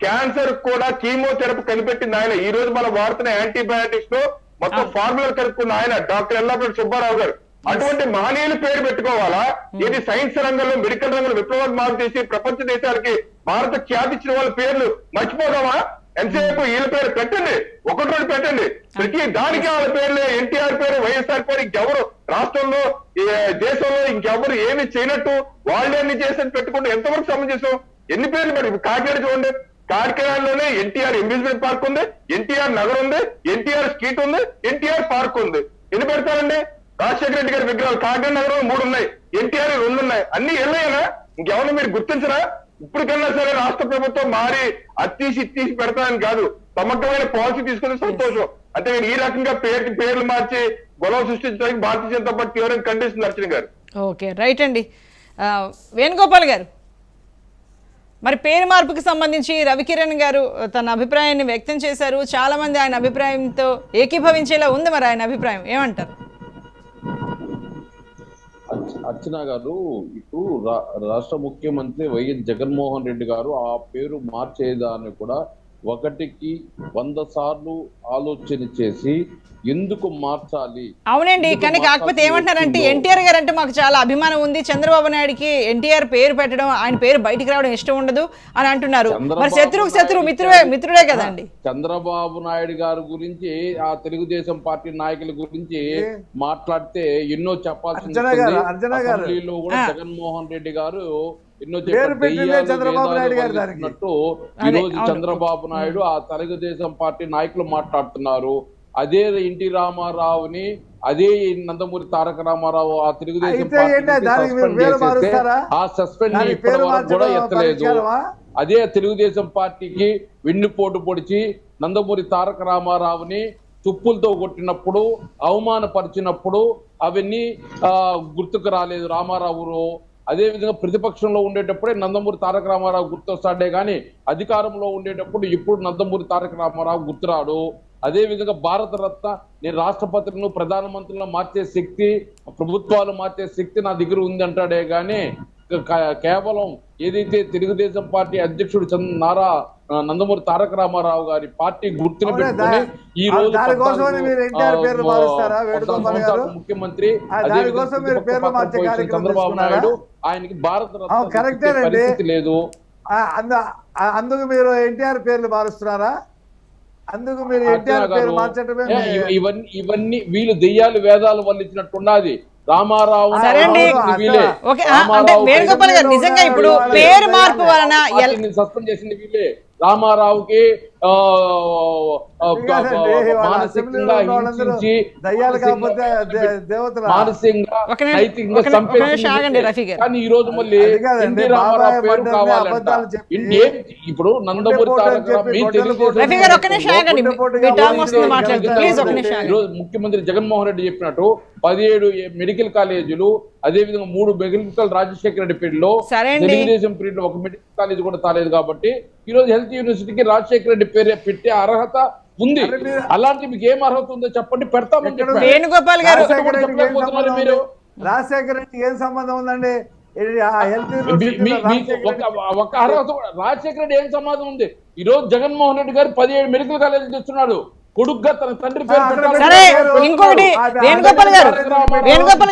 క్యాన్సర్ కూడా కీమోథెరపీ కనిపెట్టింది ఆయన. ఈ రోజు మనం వాడుతున్న యాంటీబయాటిక్స్ లో మొత్తం ఫార్ములా కనుక్కున్న ఆయన డాక్టర్ ఎల్లాప్రగడ సుబ్బారావు గారు. అటువంటి మహనీయులు పేరు పెట్టుకోవాలా? ఇది సైన్స్ రంగంలో, మెడికల్ రంగంలో విప్లవాన్ని మార్పు చేసి ప్రపంచ దేశాలకి భారత ఖ్యాతి ఇచ్చిన వాళ్ళ పేర్లు మర్చిపోదామా? ఎంతసేపు వీళ్ళ పేరు పెట్టండి, ఒకటి రోజు పెట్టండి. ప్రతి దానికి వాళ్ళ పేర్లే, ఎన్టీఆర్ పేరు, వైఎస్ఆర్ పేరు. ఇంకెవరు రాష్ట్రంలో, దేశంలో ఇంకెవరు ఏమి చేయనట్టు వాళ్ళే అన్ని చేసి పెట్టుకుంటే ఎంతవరకు సమంజసం? ఎన్ని పేర్లు పెట్టి కాకినాడ చూడండి, కాకినాడలోనే ఎన్టీఆర్ అమ్యూజ్మెంట్ పార్క్ ఉంది, ఎన్టీఆర్ నగర్ ఉంది, ఎన్టీఆర్ స్ట్రీట్ ఉంది, ఎన్టీఆర్ పార్క్ ఉంది. ఎన్ని పెడతారండి? రాజశేఖర రెడ్డి గారి విగ్రహాలు కాకినాడ నగరంలో 3 ఉన్నాయి, ఎన్టీఆర్ 2 ఉన్నాయి. అన్ని ఎల్లయ్యనా? ఇంకెవరు మీరు గుర్తించరా? ఇప్పటికన్నా సరే రాష్ట్ర ప్రభుత్వం మారి అత్తీసి పెడతానని కాదు, సమగ్రమైన పాలసీ తీసుకునే సంతోషం. అంటే నేను ఈ రకంగా పేర్లు మార్చి గొడవ సృష్టించడానికి భారతీయ జనతా పార్టీ తీవ్రంగా ఖండిస్తుంది అర్చన గారు. ఓకే, రైట్ అండి. వేణుగోపాల్ గారు, మరి పేరు మార్పుకి సంబంధించి రవికిరణ్ గారు తన అభిప్రాయాన్ని వ్యక్తం చేశారు. చాలా మంది ఆయన అభిప్రాయంతో ఏకీభవించేలా ఉంది. మరి ఆయన అభిప్రాయం ఏమంటారు? అర్చన గారు, ఇప్పుడు రాష్ట్ర ముఖ్యమంత్రి వైఎస్ జగన్మోహన్ రెడ్డి గారు ఆ పేరు మార్చేదాన్ని కూడా 1కి 100 సార్లు ఆలోచన చేసి ఎందుకు మార్చాలి. అవునండి, కానీ కాకపోతే ఏమంటారంటే ఎన్టీఆర్ గారు అంటే మాకు చాలా అభిమానం ఉంది, చంద్రబాబు నాయుడుకి ఎన్టీఆర్ పేరు పెట్టడం, ఆయన పేరు బయటికి రావడం ఇష్టం ఉండదు అని అంటున్నారు. మరి శత్రువు మిత్రుడే కదండి. చంద్రబాబు నాయుడు గారి గురించి, ఆ తెలుగుదేశం పార్టీ నాయకుల గురించి మాట్లాడితే ఎన్నో చెప్పాల్సింది. అసెంబ్లీలో కూడా జగన్మోహన్ రెడ్డి గారు ఎన్నో చెప్పినట్టు ఈ రోజు చంద్రబాబు నాయుడు, ఆ తెలుగుదేశం పార్టీ నాయకులు మాట్లాడుతున్నారు. అదే ఎన్టీ రామారావుని, అదే నందమూరి తారక రామారావు ఆ తెలుగుదేశం పార్టీ సస్పెండ్ చేసేస్తే ఆ సస్పెండ్ ఇప్పటి వరకు కూడా ఎత్తలేదు. అదే తెలుగుదేశం పార్టీకి వెన్నుపోటు పొడిచి నందమూరి తారక రామారావుని తుప్పులతో కొట్టినప్పుడు అవమానపరిచినప్పుడు అవన్నీ గుర్తుకు రాలేదు రామారావు. అదే విధంగా ప్రతిపక్షంలో ఉండేటప్పుడే నందమూరి తారక రామారావు గుర్తొస్తాడే కానీ అధికారంలో ఉండేటప్పుడు ఇప్పుడు నందమూరి తారక రామారావు గుర్తురాడు. అదే విధంగా భారత రత్న నేను రాష్ట్రపతులను ప్రధానమంత్రులను మార్చే శక్తి, ప్రభుత్వాలు మార్చే శక్తి నా దగ్గర ఉంది అంటాడే గానీ కేవలం ఏదైతే తెలుగుదేశం పార్టీ అధ్యక్షుడు నందమూరి తారక రామారావు గారి పార్టీ గుర్తుని పెట్టుకుని ఈ రోజు ముఖ్యమంత్రి చంద్రబాబు నాయుడు ఆయనకి భారత రత్న పరిస్థితి లేదు. అందుకు మీరు ఎన్టీఆర్ పేర్లు మారుస్తున్నారా? అందుకు మీరు ఎన్టీఆర్ పేరు మార్చడమే. ఇవన్నీ వీళ్ళు దెయ్యాలు వేదాలు వల్లించినట్టున్నది. రామారావు వేణుగోపాల్ గారు నిజంగా ఇప్పుడు పేరు మార్పు వలన సస్పెండ్ చేసింది వీళ్ళే. రామారావుకి మానసికంగా హింసించి కానీ ఈ రోజు మళ్ళీ ఎన్టీ రామారావు పేరు కావాలంట. ఇప్పుడు నందమూరి ఈరోజు ముఖ్యమంత్రి జగన్మోహన్ రెడ్డి చెప్పినట్టు 17 మెడికల్ కాలేజీలు, అదే విధంగా 3 మెడికల్ రాజశేఖర రెడ్డి పీరియడ్ లో, తెలుగుదేశం పీరియడ్ లో ఒక మెడికల్ కాలేజ్ కూడా తాలేదు. కాబట్టి ఈ రోజు హెల్త్ యూనివర్సిటీకి రాజశేఖర రెడ్డి పేరు పెట్టే అర్హత ఉంది. అలాంటి మీకు ఏం అర్హత ఉందో చెప్పండి, పెడతామని చెప్పారు. వేణుగోపాల్ గారు మీరు రాజశేఖర రెడ్డికి ఏం సంబంధం ఉందండి? ఒక అర్హత రాజశేఖర రెడ్డి ఏం సంబంధం ఉంది? ఈ రోజు జగన్మోహన్ రెడ్డి గారు 17 మెడికల్ కాలేజీలు తెస్తున్నాడు. కొడుగ్గా తన తండ్రి పేరు. ఇంకొకటి వేణుగోపాల్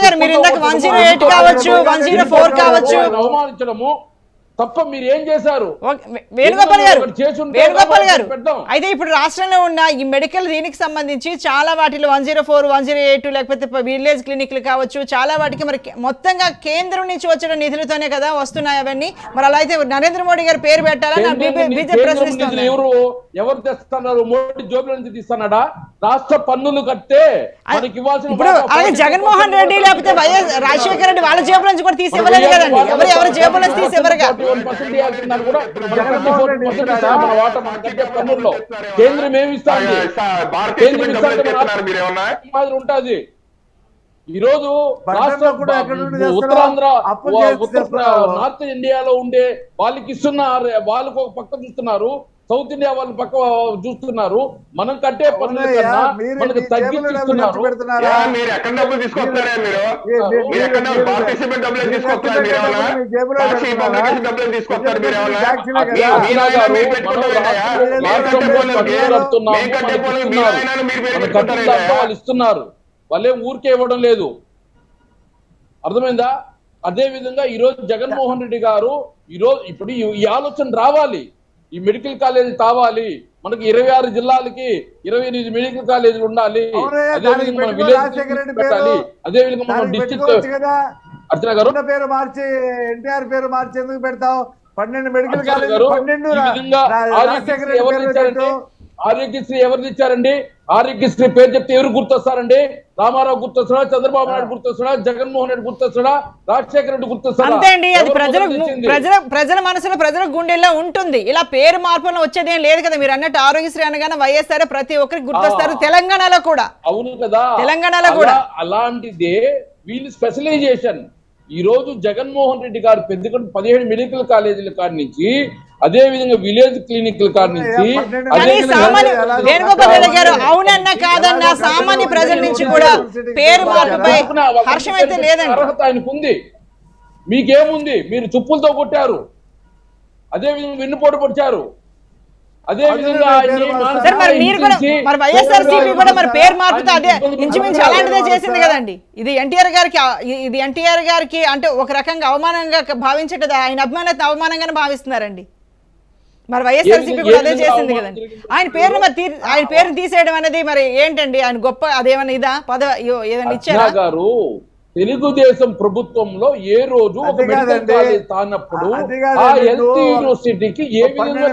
గారు మీరు ఇందాక 108 కావచ్చు, 104 కావచ్చు అవమానించడము తప్ప మీరు ఏం చేశారు? వేణుగోపాల్ గారు అయితే ఇప్పుడు రాష్ట్రంలో ఉన్న ఈ మెడికల్ దీనికి సంబంధించి చాలా వాటిలో 104, 108 లేకపోతే విలేజ్ క్లినిక్లు కావచ్చు, చాలా వాటికి మరి మొత్తంగా కేంద్రం నుంచి వచ్చిన నిధులతోనే కదా వస్తున్నాయి అవన్నీ. మరి అలా అయితే నరేంద్ర మోడీ గారి పేరు పెట్టాలని బీజేపీ ప్రశ్నిస్తుంది. ఎవరు తెస్తున్నారు? మోడీ జోబుల నుంచి తీస్తున్నాడా? రాష్ట్ర పన్నులు కట్టే మనకి ఇవ్వాల్సిన. ఇప్పుడు అలాగే జగన్మోహన్ రెడ్డి లేకపోతే వైఎస్ రాజశేఖర రెడ్డి వాళ్ళ జేబుల నుంచి కూడా తీసివ్వలేదు కదండి. ఎవరి జేబుల నుంచి తీసివ్వరుగా. కేంద్రం ఏమి ఇస్తుంది? ఉంటుంది. ఈ రోజు ఉత్తరాంధ్ర నార్త్ ఇండియాలో ఉండే వాళ్ళకి ఇస్తున్నారు, వాళ్ళకు ఒక పక్క చూస్తున్నారు. సౌత్ ఇండియా వాళ్ళు పక్క చూస్తున్నారు. మనం కట్టే పనుల కన్నా మనకు తగ్గిస్తున్నారు. వాళ్ళు ఇస్తున్నారు, వాళ్ళేం ఊరికే ఇవ్వడం లేదు. అర్థమైందా? అదే విధంగా ఈ రోజు జగన్మోహన్ రెడ్డి గారు ఇప్పుడు ఈ ఆలోచన రావాలి. ఈ మెడికల్ కాలేజీ కావాలి మనకి. 26 జిల్లాలకి 28 మెడికల్ కాలేజీలు ఉండాలి. అదేవిధంగా మన విలేజ్ పెట్టాలి. అదేవిధంగా మనం డిస్ట్రిక్ట్ అర్చన గారు పేరు మార్చి ఎన్టీఆర్ పేరు మార్చి ఎందుకు పెడతావు? 12 మెడికల్ కాలేజీలు, 12 ఆరోగ్యశ్రీ ఎవరు ఇచ్చారండి? ఆరోగ్యశ్రీ పేరు చెప్తే ఎవరు గుర్తొస్తారండి? రామారావు గుర్తొస్తాడా? చంద్రబాబు నాయుడు గుర్తొస్తాడా? జగన్మోహన్ రెడ్డి గుర్తొస్తాడా? రాజశేఖర రెడ్డి గుర్తొస్తాడా? అంతే అండి. అది ప్రజల మనసులో ప్రజల గుండెల్లో ఉంటుంది. ఇలా పేరు మార్పులో వచ్చేదేం లేదు కదా. మీరు అన్నట్టు ఆరోగ్యశ్రీ అనగానే వైఎస్ఆర్ ప్రతి ఒక్కరికి గుర్తొస్తారు. తెలంగాణలో కూడా. అవును కదా, తెలంగాణలో కూడా అలాంటిదే వీళ్ళు స్పెషలైజేషన్. ఈ రోజు జగన్మోహన్ రెడ్డి గారు 17 మెడికల్ కాలేజీల కాడి నుంచి, అదే విధంగా విలేజ్ క్లినిక్ల కాడి నుంచి, అవునన్నా కాదన్నా సామాన్య ప్రజల నుంచి కూడా పేరు మార్పుపై హర్షం అయితే లేదండి. అర్హత ఆయనకు ఉంది. మీకేముంది? మీరు చుప్పులతో కొట్టారు, అదే విధంగా వెన్నుపోటు పొడిచారు. అదే విధంగా వైఎస్ఆర్సీపీ కూడా మరి పేరు మార్పుతో అదే ఇంచుమించు అలాంటిదే చేసింది కదండి. ఇది ఎన్టీఆర్ గారికి అంటే ఒక రకంగా అవమానంగా భావించేటది. ఆయన అభిమానత అవమానంగానే భావిస్తున్నారండి. మరి వైఎస్ఆర్సీపీ కూడా అదే చేసింది కదండి. ఆయన పేరును తీసేయడం అనేది మరి ఏంటండి? ఆయన గొప్ప అదేమన్నా ఇదా ఏదైనా ఇచ్చారు? తెలుగుదేశం ప్రభుత్వంలో ఏ రోజు ఒక మెడికల్ కాలేజ్ తానప్పుడు ఆ హెల్త్ యూనివర్సిటీకి ఏ విధంగా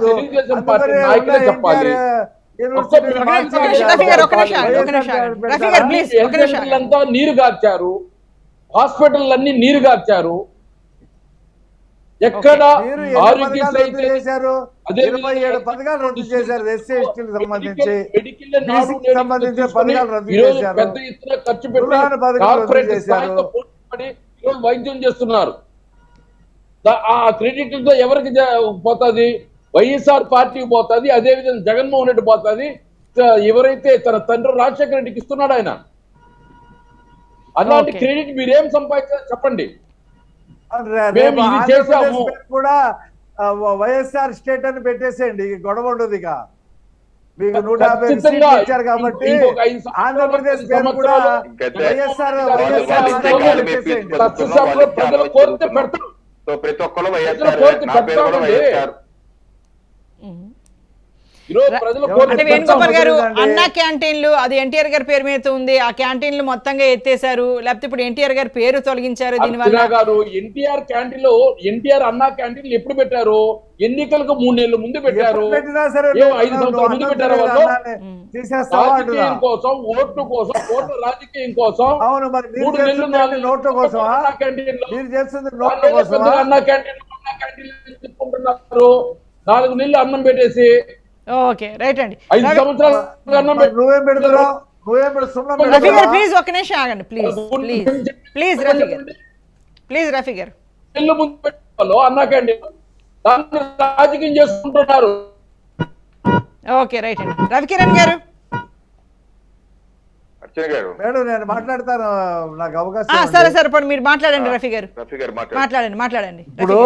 తెలుగుదేశం పార్టీ నాయకులే చెప్పాలి. నీరు గార్చారు, హాస్పిటల్ అన్ని నీరు గార్చారు. ఎక్కడ మీరు ఎన్ని ఆరోగ్యశ్రీ పథకాలు రద్దు అయితే చేశారు? అదే 27 పథకాలు రద్దు చేశారు ఎస్సీ ఎస్టీలకు సంబంధించి, మెడికల్ బీసీకి సంబంధించిన పథకాలు రద్దు ఈరోజు చేశారు, పెద్ద ఎత్తున ఖర్చు పెట్టి కులాల పథకాలు రద్దు కార్పొరేట్ చేశారు. స్థాయిలో పోటీ ఈరోజు వైద్యం చేస్తున్నారు. ఆ క్రెడిట్లతో ఎవరికి పోతుంది? వైఎస్ఆర్ పార్టీకి పోతుంది. అదే విధంగా జగన్మోహన్ రెడ్డి పోతుంది. ఎవరైతే తన తండ్రి రాజశేఖర రెడ్డికి ఇస్తున్నాడు ఆయన, అలాంటి Okay. క్రెడిట్ మీరేం సంపాదించారు చెప్పండి. రేపు ఇది ఆంధ్రప్రదేశ్ చేశాము. పేరు కూడా వైఎస్ఆర్ స్టేట్ అని పెట్టేసేయండి, ఈ గొడవ ఉండదు. ఇక మీకు 150 ఖచ్చితంగా సీట్లు ఇచ్చారు కాబట్టి ఇంకొక 5 సంవత్సరాలు, ఆంధ్రప్రదేశ్ పేరు కూడా ఇంకైతే వైఎస్ఆర్ శాసనసభలో ప్రజలు కోరితే పెడతారు. సో ప్రతి ఒక్కరు వైఎస్ఆర్, కోరితే నా పేరు కూడా పెడతామండి. వైఎస్ఆర్. ఈరోజు ప్రజలు అంటే కోరితే అంటే వేణుగోపాల్ పెడతాం. గారు పెడతామండి. అన్నా క్యాంటీన్లు అది ఎన్టీఆర్ గారి పేరు మీద ఉంది, ఆ క్యాంటీన్లు మొత్తంగా ఎత్తేసారు, లేకపోతే ఇప్పుడు ఎన్టీఆర్ గారి పేరు తొలగించారు దీనివల్ల. అర్చనా గారు, ఎన్టీఆర్ క్యాంటీన్ లో ఎన్టీఆర్ అన్నా క్యాంటీన్లు ఎప్పుడు పెట్టారు? ఎన్నికలకు 3 నెలల ముందు పెట్టారు. ఎప్పుడు పెట్టినా సరే ఏం 5 సంవత్సరాల ముందు పెట్టారు వాళ్ళు? తీసేస్తావా అంటున్నా. రాజకీయం కోసం, ఓట్ల కోసం, ఓట్ల రాజకీయం కోసం అవును, మరి మీరు 3 నెలలు చేస్తుంది నోట్ల కోసమా? అన్నా క్యాంటీన్లో మీరు చేస్తుంది నోట్ల కోసమా? పెద్దగా అన్నా క్యాంటీన్లు తీసుకుంటున్నారు. 4 నెలలు అన్నం పెట్టేసి ఓకే రైట్ అండి. 5 సంవత్సరాలు అన్నం మరి నువ్వేం పెడుతున్నావు? నువ్వేం సున్నం రఫీ గారు పెడుతున్నావా? ప్లీజ్ ఒక్క నిమిషం ఆగండి, ప్లీజ్ ప్లీజ్ ప్లీజ్ రఫీ గారు, ప్లీజ్ రఫీ గారు. నెలలు ముందు పెట్టాలో అన్నా క్యాంటీన్ దాన్ని రాజకీయం చేసుకుంటున్నారు. ఓకే రైట్ అండి. రవికిరణ్ గారు అర్చన గారు, మేడం నేను మాట్లాడతాను, నాకు అవకాశం సరే ఇవ్వండి. సరే ఇప్పుడు మీరు మాట్లాడండి రఫీ గారు, రఫీ గారు మాట్లాడండి మాట్లాడండి. ఇప్పుడు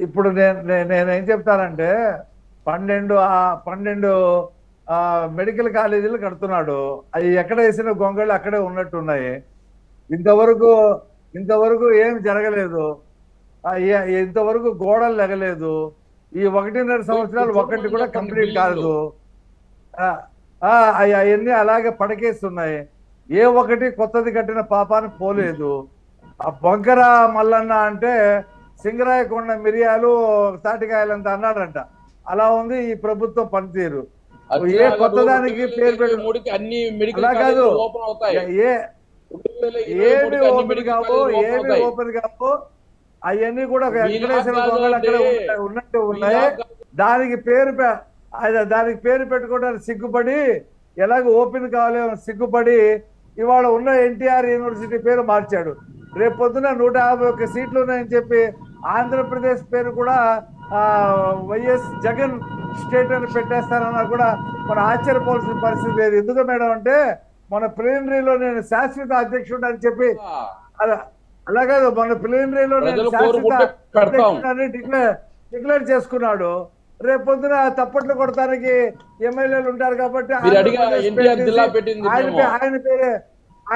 ఇప్పుడు నేను ఏం చెప్తానంటే 12 మెడికల్ కాలేజీలు కడుతున్నాడు. అవి ఎక్కడ వేసిన గొంగళ్ళు అక్కడే ఉన్నట్టున్నాయి. ఇంతవరకు ఏం జరగలేదు. ఇంతవరకు గోడలు లెగలేదు. ఈ 1.5 సంవత్సరాలు ఒక్కటి కూడా కంప్లీట్ కాదు. అవన్నీ అలాగే పడకేస్తున్నాయి. ఏ ఒక్కటి కొత్తది కట్టిన పాపాన్ని పోలేదు. ఆ బొంకర మల్లన్న అంటే సింగరాయకొండ మిరియాలు తాటికాయలంత అన్నాడంట. అలా ఉంది ఈ ప్రభుత్వం పనితీరు. ఏ కొత్తదానికి పేరు మూడుకి అన్ని మెడికల్ అలా కాదు. కాలేజీలు ఓపెన్ అవుతాయి. ఏమి ఓపెన్ కావు, అవన్నీ కూడా వెంకటేశ్వర గొంగళి అక్కడ ఉన్నట్టు ఉన్నాయి. దానికి పేరు పెట్టుకోవడానికి సిగ్గుపడి, ఎలాగ ఓపెన్ కావాలి సిగ్గుపడి ఇవాళ ఉన్న ఎన్టీఆర్ యూనివర్సిటీ పేరు మార్చాడు. రేపు పొద్దున 151 సీట్లు ఉన్నాయని చెప్పి ఆంధ్రప్రదేశ్ పేరు కూడా వైఎస్ జగన్ స్టేట్ అని పెట్టేస్తారన్నా కూడా మనం ఆశ్చర్యపోవాల్సిన పరిస్థితి లేదు. ఎందుకు మేడం అంటే మన ప్లీనరీలో నేను శాశ్వత అధ్యక్షుడు అని చెప్పి అలా కాదు, మన ప్లీనరీలో నేను శాశ్వత అధ్యక్షుడని డిక్లేర్ చేసుకున్నాడు. రేపు పొద్దున తప్పట్లు కొడతానికి ఎమ్మెల్యేలు ఉంటారు కాబట్టి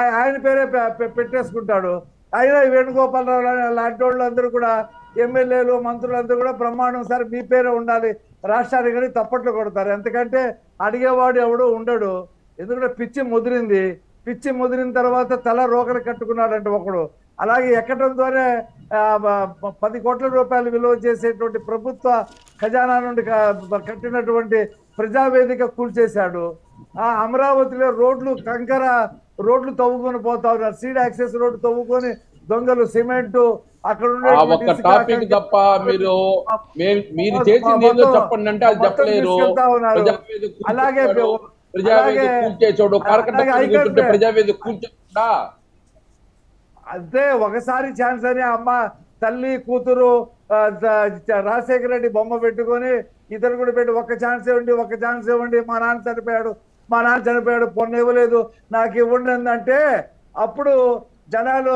ఆయన పేరే పెట్టేసుకుంటాడు. అయినా వేణుగోపాలరావు లాంటి వాళ్ళు అందరూ కూడా ఎమ్మెల్యేలు మంత్రులందరూ కూడా బ్రహ్మాండం సార్ మీ పేరే ఉండాలి రాష్ట్రానికి కానీ తప్పట్లు కొడతారు. ఎందుకంటే అడిగేవాడు ఎవడు ఉండడు. ఎందుకంటే పిచ్చి ముదిరిన తర్వాత తల రోకలు కట్టుకున్నాడంటే ఒకడు. అలాగే ఎక్కడంతోనే 10 కోట్ల రూపాయలు విలువ చేసేటువంటి ప్రభుత్వ ఖజానా నుండి కట్టినటువంటి ప్రజావేదిక కూల్చేశాడు. అమరావతిలో రోడ్లు తవ్వుకొని పోతా ఉన్నారు. సీడ్ యాక్సెస్ రోడ్డు తవ్వుకొని దొంగలు సిమెంటు అక్కడ టాపిక్ తప్ప మీరు చేసింది ఏదో చెప్పండి అంటే అది చెప్పలేరు. అలాగే ప్రజావేదిక కూల్చేకుండా అంతే ఒకసారి ఛాన్స్ అని అమ్మ తల్లి కూతురు రాజశేఖర రెడ్డి బొమ్మ పెట్టుకొని ఇతరు కూడా పెట్టి ఒక్క ఛాన్స్ ఇవ్వండి మా నాన్న చనిపోయాడు పొన్న ఇవ్వలేదు నాకు ఇవ్వండి అంటే అప్పుడు జనాలు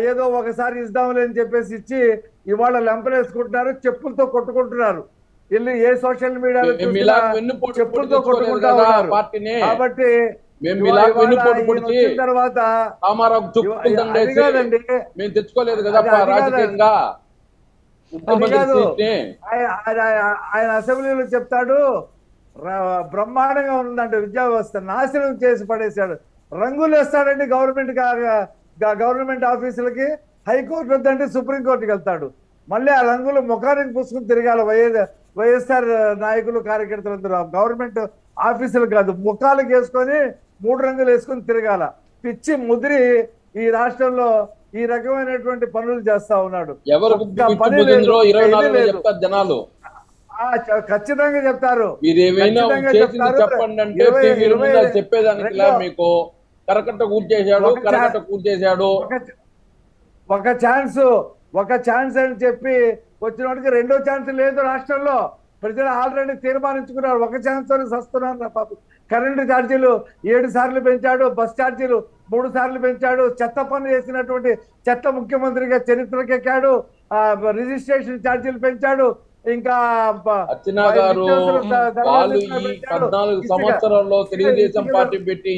ఏదో ఒకసారి ఇద్దాంలే అని చెప్పేసి ఇచ్చి ఇవాళ లెంపలేసుకుంటున్నారు, చెప్పులతో కొట్టుకుంటున్నారు. వెళ్ళి ఏ సోషల్ మీడియాలో చెప్పులతో కొట్టుకుంటా ఉన్నారు. కాబట్టి తర్వాత మేము తెచ్చుకోలేదు కదా రాజకీయంగా. ఆయన అసెంబ్లీలో చెప్తాడు బ్రహ్మాండంగా ఉందంటే విద్యా వ్యవస్థ నాశనం చేసి పడేశాడు. రంగులు వేస్తాడండి గవర్నమెంట్ ఆఫీసులకి. హైకోర్టు వద్దంటే సుప్రీంకోర్టుకి వెళ్తాడు. మళ్ళీ ఆ రంగులు ముఖానికి పూసుకుని తిరగాలి వైఎస్ఆర్ నాయకులు కార్యకర్తలందరూ. గవర్నమెంట్ ఆఫీసులు కాదు, ముఖాలకు వేసుకొని 3 రంగులు వేసుకొని తిరగాల. పిచ్చి ముదిరి ఈ రాష్ట్రంలో ఈ రకమైనటువంటి పనులు చేస్తా ఉన్నాడు. ఎవరికి ఒక్క పిచ్చి పని బుద్ధిందో లేదు, 24 ఇది లేదు. చెప్తారు జనాలు. ఖచ్చితంగా చెప్తారు. మీరు ఏమైనా ఖచ్చితంగా చేసింది చెప్తారు. చెప్పండి అంటే 20 టీవీల ముందు 20 చెప్పేదానికి లే మీకు. కరకట్ట కూర్చేశాడు, ఒక కరకట్ట కూర్చేశాడు. ఒక ఛాన్స్ అని చెప్పి వచ్చినోడికి రెండో ఛాన్స్ లేదు రాష్ట్రంలో. ప్రజలు ఆల్రెడీ తీర్మానించుకున్నారు, ఒక ఛాన్స్ తోనే సస్తున్నారు పాపం. కరెంటు ఛార్జీలు 7 సార్లు పెంచాడు, బస్ ఛార్జీలు 3 సార్లు పెంచాడు, చెత్త పనులు చేసినటువంటి చెత్త ముఖ్యమంత్రిగా చరిత్రకెక్కాడు, రిజిస్ట్రేషన్ ఛార్జీలు పెంచాడు, ఇంకా అర్చనా గారు వాళ్ళు ఈ 14 సంవత్సరాల్లో తెలుగుదేశం పార్టీ పెట్టి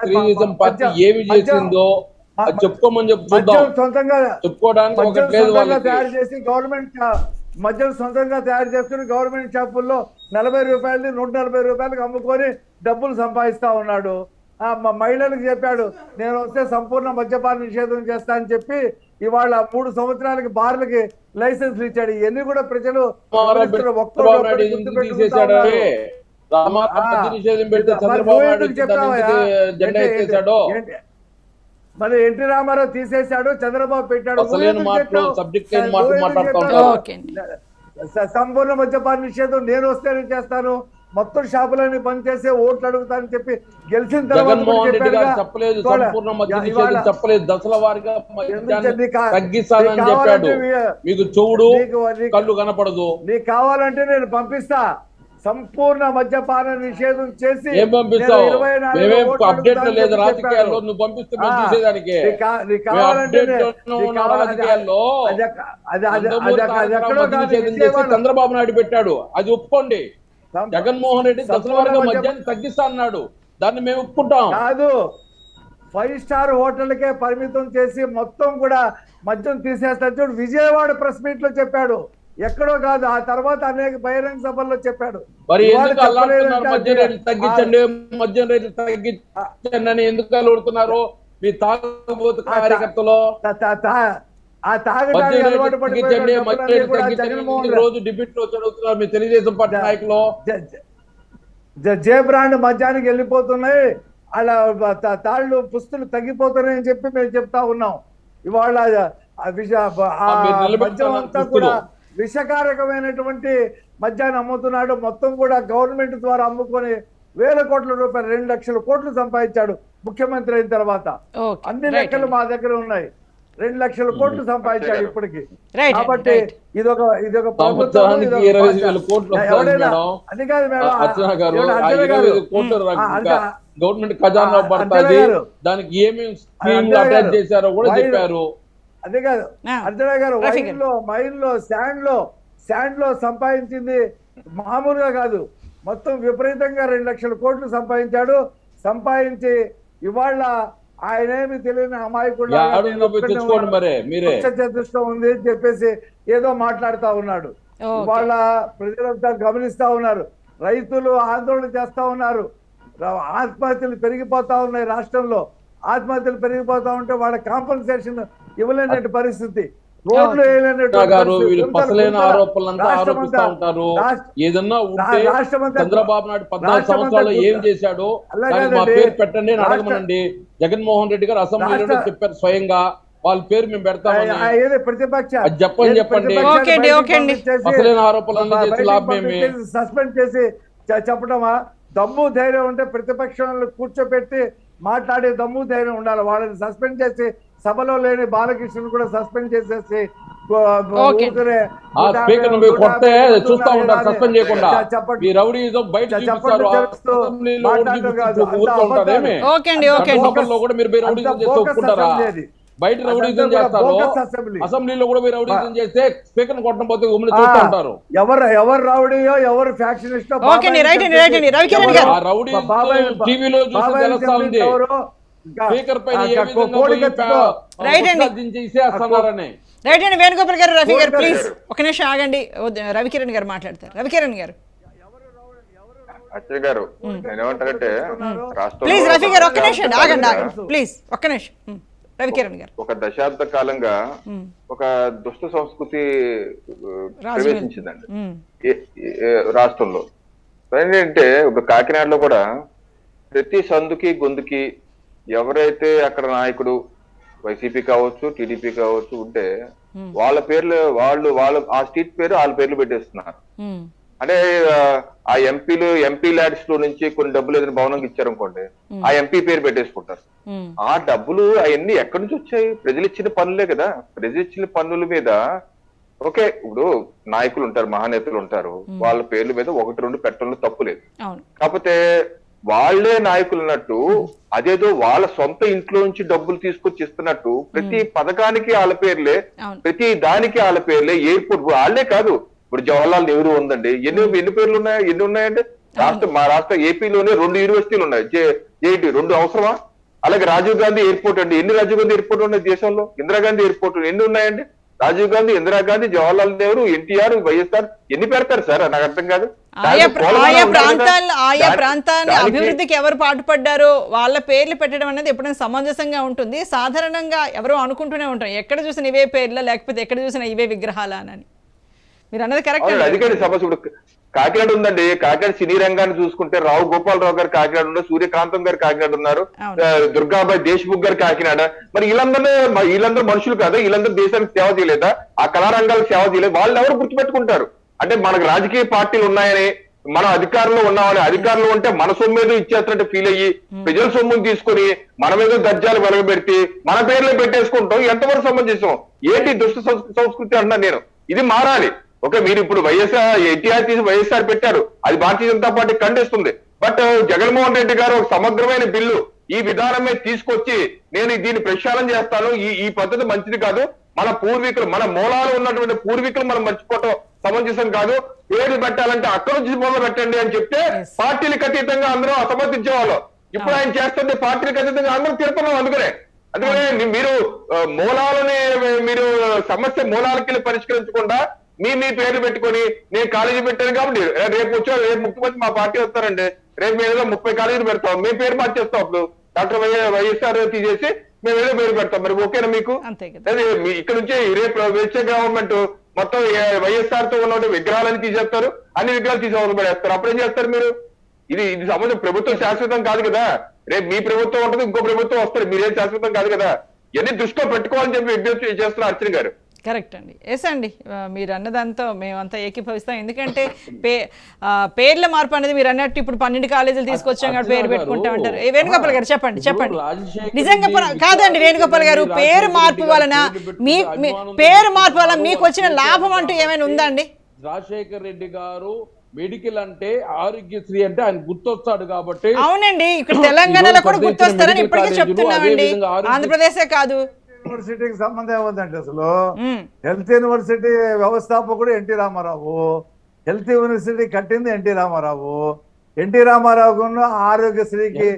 తెలుగుదేశం పార్టీ ఏమి చేసిందో చెప్పుకోమని చెప్తుందాం. చెప్పుకోవడానికి ఒకటి లేదు. తయారు చేసి గవర్నమెంట్ మద్యం సొంతంగా తయారు చేసుకుని గవర్నమెంట్ షాపుల్లో 40 రూపాయలు 140 రూపాయలకు అమ్ముకొని డబ్బులు సంపాదిస్తా ఉన్నాడు. మహిళలకు చెప్పాడు, నేను వస్తే సంపూర్ణ మద్యపాన నిషేధం చేస్తా అని చెప్పి ఇవాళ 3 సంవత్సరాలకి బార్లకి లైసెన్స్లు ఇచ్చాడు. ఇవన్నీ కూడా ప్రజలు మరి ఎన్టీ రామారావు తీసేశాడు, చంద్రబాబు పెట్టాడు. సంపూర్ణ మద్యపాన నిషేధం నేను వస్తేనే చేస్తాను, మొత్తం షాపులన్నీ బంద్ చేసి ఓట్లు అడుగుతానని చెప్పి గెలిచిన మీకు చూడు కళ్ళు కనపడదు. నీకు కావాలంటే నేను పంపిస్తా, సంపూర్ణ మద్యపాన నిషేధం చేసి. ఏం పంపిస్తావు? అప్డేట్ లేదు రాజకీయాల్లో, నువ్వు పంపిస్తే చూసేదానికి. చంద్రబాబు నాయుడు పెట్టాడు, అది ఒప్పుకోండి. జగన్మోహన్ రెడ్డి దశల వారీగా మద్యాన్ని తగ్గిస్తా అన్నాడు, దాన్ని మేము ఒప్పుకుంటాం. కాదు, 5 స్టార్ హోటల్కే పరిమితం చేసి మొత్తం కూడా మద్యం తీసేస్తా చూడు. విజయవాడ ప్రెస్ మీట్ లో చెప్పాడు, ఎక్కడో కాదు. ఆ తర్వాత అనేక బహిరంగ సభల్లో చెప్పాడు. మరి ఎందుకు మద్యం రేట్లు తగ్గించండి, మద్యం రేట్లు తగ్గించండి అని ఎందుకు అలుగుతున్నారు మీ తాగుబోతు కార్యకర్తలు? ఆ తాగడానికి అలవాటు పడిపోయాడు రోజు డిబేట్ లో చదువుతున్నారు మీ తెలుగుదేశం పార్టీ నాయకులు. జే బ్రాండ్ మద్యానికి వెళ్ళిపోతున్నాయి, అలా తాళ్ళు పుస్తులు తగ్గిపోతున్నాయి అని చెప్పి మేము చెప్తా ఉన్నాం. ఇవాళ మద్యం అంతా కూడా విషకారకమైనటువంటి మద్యాన్ని అమ్ముతున్నాడు. మొత్తం కూడా గవర్నమెంట్ ద్వారా అమ్ముకొని 1000 కోట్ల రూపాయలు 2 లక్షల కోట్లు సంపాదించాడు ముఖ్యమంత్రి అయిన తర్వాత. అన్ని లెక్కలు మా దగ్గర ఉన్నాయి. 2 లక్షల కోట్లు సంపాదించాడు ఇప్పటికి. కాబట్టి ఇదొక అది కాదు గవర్నమెంట్ ఖజానా పడుతుంది, దానికి ఏమేమి స్కీమ్లు అటాచ్ చేశారో కూడా చెప్పారు. అదే కాదు అర్జున గారు, మైన్లో శాండ్ లో సంపాదించింది మామూలుగా కాదు, మొత్తం విపరీతంగా 2 లక్షల కోట్లు సంపాదించాడు. సంపాదించి ఇవాళ ఆయనేమి తెలియని అమాయకుడు చతుష్టం ఉంది అని చెప్పేసి ఏదో మాట్లాడుతా ఉన్నాడు. వాళ్ళ ప్రజలంతా గమనిస్తా ఉన్నారు, రైతులు ఆందోళన చేస్తా ఉన్నారు, ఆత్మహత్యలు పెరిగిపోతా ఉన్నాయి రాష్ట్రంలో. ఆత్మహత్యలు పెరిగిపోతా ఉంటే వాళ్ళ కాంపన్సేషన్ ఇవ్వలేనటువంటి పరిస్థితి, రోడ్లు చంద్రబాబు నాయుడు 14 సంవత్సరాలు ఏం చేశాడో మా పేరు పెట్టండి అని అడగమనండి. జగన్మోహన్ రెడ్డి గారు అసెంబ్లీలో చెప్పారు స్వయంగా, వాళ్ళ పేరు మేము పెడతామని. ప్రతిపక్ష చెప్పండి అసలైన ఆరోపణలు చేసి లాభమేమి? సస్పెండ్ చేసి చెప్పడమా? దమ్ము ధైర్యం ఉంటే ప్రతిపక్షంలో కూర్చోబెట్టి మాట్లాడే దమ్ము ధైర్యం ఉండాలి. వాళ్ళని సస్పెండ్ చేసి సభలో లేని బాలకృష్ణ కూడా సస్పెండ్ చేసేసి చూస్తా ఉంటారు సస్పెండ్ చేయకుండా. ఈ రౌడీజం బయట చూపిస్తారు, కూడా మీరు రౌడీజం చేసి ఒప్పుకుంటారా? బయట రౌడీజం చేస్తారు, అసెంబ్లీలో కూడా మీరు రౌడీజం చేస్తే స్పీకర్ కొట్టడం పోతే చూస్తూ ఉంటారు. ఎవరు రౌడీయో ఎవరు ఫ్యాక్షనిస్టో టీవీలో చూసి తెలుస్తా ఉంది. స్పీకర్ పైన రైట్ అండి. వేణుగోపాల్ గారు, రఫీ గారు ప్లీజ్ ఒక నిమిషం ఆగండి. రవికిరణ్ గారు మాట్లాడతారు. రవికిరణ్ గారు ప్లీజ్. రఫీ గారు ఒక్క నిమిషం ఆగండి ప్లీజ్, ఒక్క నిమిషం. రవికిరణ్ గారు, ఒక దశాబ్ద కాలంగా ఒక దుష్ట సంస్కృతి ప్రవేశించిందండి రాష్ట్రంలో. ఏంటంటే ఒక కాకినాడలో కూడా ప్రతి సందుకి గొంతుకి ఎవరైతే అక్కడ నాయకుడు వైసీపీ కావచ్చు, టీడీపీ కావచ్చు ఉంటే వాళ్ళ పేర్లు వాళ్ళు ఆ స్ట్రీట్ పేరు వాళ్ళ పేర్లు పెట్టేస్తున్నారు. ఉమ్, అంటే ఆ ఎంపీ ల్యాడ్స్ లో నుంచి కొన్ని డబ్బులు ఏదైనా భవనం ఇచ్చారనుకోండి, ఆ ఎంపీ పేరు పెట్టేసుకుంటారు. ఉమ్, ఆ డబ్బులు అవన్నీ ఎక్కడి నుంచి వచ్చాయి? ప్రజలు ఇచ్చిన పన్నులే కదా. ప్రజలు ఇచ్చిన పన్నుల మీద ఓకే, ఇప్పుడు నాయకులు ఉంటారు, మహానేతలు ఉంటారు, వాళ్ళ పేర్ల మీద 1-2 పెట్టడంలో తప్పు లేదు. అవును. కాకపోతే వాళ్లే నాయకులు అన్నట్టు అదేదో వాళ్ళ సొంత ఇంట్లో నుంచి డబ్బులు తీసుకొచ్చి ఇస్తున్నట్టు ప్రతి పథకానికి వాళ్ళ పేర్లే, అవును. ప్రతి దానికి వాళ్ళ పేర్లే. ఎయిర్పోర్ట్ వాళ్ళే కాదు, ఇప్పుడు జవహర్లాల్ నెహ్రూ ఉందండి, ఎన్ని పేర్లు ఉన్నాయి? ఎన్ని ఉన్నాయంటే మా రాష్ట్ర ఏపీలోనే 2 యూనివర్సిటీలు ఉన్నాయి. జేఐటీ 2 అవసరమా? అలాగే రాజీవ్ గాంధీ ఎయిర్పోర్ట్ అండి, ఎన్ని రాజీవ్ గాంధీ ఎయిర్పోర్ట్ ఉన్నాయి దేశంలో? ఇందిరాగాంధీ ఎయిర్పోర్ట్ ఎన్ని ఉన్నాయండి? రాజీవ్ గాంధీ, ఇందిరాగాంధీ, జవహర్లాల్ నెహ్రూ, ఎన్టీఆర్, వైఎస్ఆర్ ఎన్ని పెడతారు సార్? నాకు అర్థం కాదు. ఆయా ప్రాంతాన్ని అభివృద్ధికి ఎవరు పాటుపడ్డారో వాళ్ళ పేర్లు పెట్టడం అనేది ఎప్పుడైనా సమంజసంగా ఉంటుంది. సాధారణంగా ఎవరో అనుకుంటూనే ఉంటాం, ఎక్కడ చూసిన ఇవే పేర్ల, లేకపోతే ఎక్కడ చూసిన ఇవే విగ్రహాల అని. మీరు అన్నది కరెక్ట్. అదికండి సపోజ్ ఇప్పుడు కాకినాడ ఉందండి, కాకినాడ సినీ రంగాన్ని చూసుకుంటే రావు గోపాలరావు గారు కాకినాడ ఉన్నారు, సూర్యకాంతం గారు కాకినాడ ఉన్నారు, దుర్గాబాయ్ దేశ్ముఖ్ గారు కాకినాడ. మరి వీళ్ళందరూ మనుషులు కాదా? వీళ్ళందరూ దేశానికి సేవ చేయలేదా? ఆ కళారంగాలకు సేవ చేయలేదు? వాళ్ళు ఎవరు గుర్తుపెట్టుకుంటారు? అంటే మనకు రాజకీయ పార్టీలు ఉన్నాయని, మనం అధికారంలో ఉన్నామని, అధికారంలో ఉంటే మన సొమ్మేదో ఇచ్చేస్తున్నట్టు ఫీల్ అయ్యి ప్రజల సొమ్ముని తీసుకుని మన మీద దర్జాలు వెలగబెట్టి మన పేర్లే పెట్టేసుకుంటాం. ఎంతవరకు సమంజసం? ఏంటి దుష్ట సంస్కృతి అంటున్నాను నేను. ఇది మారాలి. ఓకే, మీరు ఇప్పుడు ఎన్టీఆర్ తీసి వైఎస్ఆర్ పెట్టారు, అది భారతీయ జనతా పార్టీ ఖండిస్తుంది. బట్ జగన్మోహన్ రెడ్డి గారు ఒక సమగ్రమైన బిల్లు ఈ విధానమే తీసుకొచ్చి నేను దీన్ని ప్రక్షాళన చేస్తాను, ఈ పద్ధతి మంచిది కాదు, మన పూర్వీకులు, మన మూలాలు ఉన్నటువంటి పూర్వీకులు మనం మర్చిపోవటం సమంజసం కాదు, పేర్లు పెట్టాలంటే అక్కడ నుంచి మొదలు పెట్టండి అని చెప్తే పార్టీలకు అతీతంగా అందరూ అసమర్థించేవాళ్ళు. ఇప్పుడు ఆయన చేస్తుంటే పార్టీలకు అతీతంగా అందరూ తిరుపతి. అందుకనే మీరు మీరు సమస్య మూలాలకి పరిష్కరించకుండా మీ పేర్లు పెట్టుకొని నేను కాలేజీ పెట్టాను కాబట్టి రేపు ముఖ్యమంత్రి మా పార్టీ వస్తారండి, రేపు మేము ఏదో 30 కాలేజీలు పెడతాం, మేము పేరు మార్చేస్తాం. అప్పుడు డాక్టర్ వైఎస్ఆర్ తీసేసి మేము ఏదో పేరు పెడతాం. మరి ఓకేనా మీకు? ఇక్కడ నుంచి రేపు వచ్చే గవర్నమెంట్ మొత్తం వైఎస్ఆర్ తో ఉన్న విగ్రహాలను తీసేస్తారు, అన్ని విగ్రహాలు తీసి అవసరం పడేస్తారు. అప్పుడేం చేస్తారు మీరు? ఇది సంబంధం ప్రభుత్వం శాశ్వతం కాదు కదా. రేపు మీ ప్రభుత్వం ఉంటుంది, ఇంకో ప్రభుత్వం వస్తారు, మీరేం శాశ్వతం కాదు కదా. ఇవన్నీ దృష్టిలో పెట్టుకోవాలని చెప్పి విజ్ఞప్తి చేస్తున్నారు అర్చన గారు. కరెక్ట్ అండి. ఎస్ అండి, మీరు అన్నదాంతో మేమంతా ఏకీభవిస్తాం. ఎందుకంటే పేర్ల మార్పు అనేది మీరు అన్నట్టు ఇప్పుడు 12 కాలేజీలు తీసుకొచ్చాం కాబట్టి పేరు పెట్టుకుంటా ఉంటారు. వేణుగోపాల్ గారు చెప్పండి. నిజంగా కాదండి వేణుగోపాల్ గారు, పేరు మార్పు వలన మీకు వచ్చిన లాభం అంటూ ఏమైనా ఉందా అండి? రాజశేఖర్ రెడ్డి గారు మెడికల్ అంటే ఆరోగ్యశ్రీ అంటే ఆయన గుర్తొస్తాడు కాబట్టి. అవునండి, ఇక్కడ తెలంగాణలో కూడా గుర్తొస్తారని ఇప్పటికే చెప్తున్నామండి, ఆంధ్రప్రదేశే కాదు. యూనివర్సిటీకి సంబంధం ఏముందండి అసలు? హెల్త్ యూనివర్సిటీ వ్యవస్థాపకుడు ఎన్టీ రామారావు, హెల్త్ యూనివర్సిటీ కట్టింది ఎన్టీ రామారావు. ఎన్టీ రామారావుకు ఆరోగ్యశ్రీకి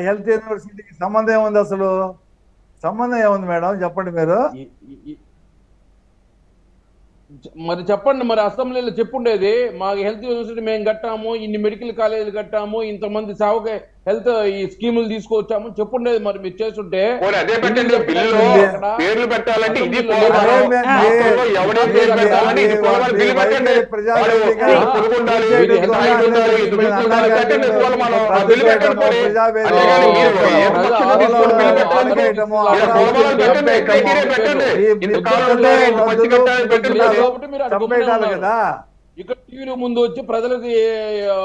హెల్త్ యూనివర్సిటీకి సంబంధం ఏముంది? అసలు సంబంధం ఏముంది మేడం, చెప్పండి మీరు. మరి చెప్పండి, మరి అసెంబ్లీలో చెప్పుండేది, మాకు హెల్త్ యూనివర్సిటీ మేము కట్టాము, ఇన్ని మెడికల్ కాలేజీలు కట్టాము, ఇంతమంది సేవకి హెల్త్ ఈ స్కీములు తీసుకొచ్చాము చెప్పుండేది. మరి మీరు చేస్తుంటే పేర్లు పెట్టాలంటే ఇది కదా. ఇక్కడ టీవీలో ముందు వచ్చి ప్రజలకి